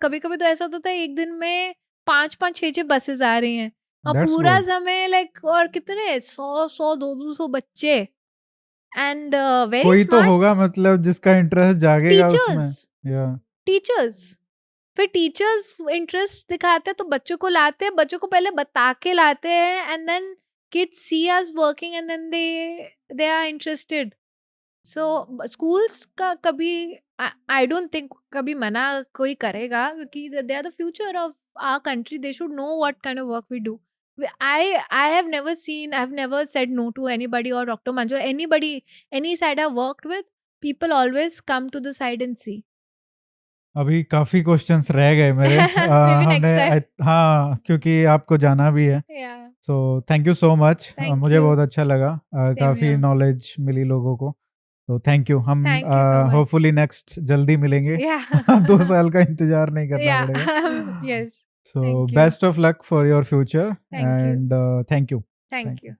B: कभी कभी तो ऐसा होता था एक दिन में 5-5, 6-6 बसेस आ रही हैं और
A: That's
B: पूरा
A: good.
B: समय लाइक, और कितने 100 200 बच्चे. एंड वेरी
A: कोई तो
B: स्मार्ट
A: होगा मतलब जिसका इंटरेस्ट जागेगा उसमें.
B: टीचर्स.
A: या
B: टीचर्स फिर टीचर्स इंटरेस्ट दिखाते हैं तो बच्चों को लाते हैं, बच्चों को पहले बता के लाते हैं, and then kids see us working and then they are interested. So schools का कभी आई डोंट थिंक कभी मना कोई करेगा, क्योंकि they are the future of our country. They should know what kind of work we do. I have never seen, I've never said no to anybody or Dr. Manju, anybody, any side I've worked with, people always come to the side and see.
A: अभी काफी questions रह गए मेरे
B: Maybe next time.
A: हाँ, क्योंकि आपको जाना भी है.
B: Yeah,
A: so thank you so much.
B: thank
A: मुझे
B: you.
A: बहुत अच्छा लगा. काफी
B: here.
A: नॉलेज मिली लोगों को. तो थैंक यू. हम
B: Thank you so much.
A: Hopefully next जल्दी मिलेंगे.
B: Yeah.
A: 2 साल का इंतजार नहीं करना
B: Yeah.
A: पड़ेगा.
B: Yes.
A: So
B: Thank you.
A: best of luck for your future.
B: Thank you.
A: And thank you.
B: Thank you.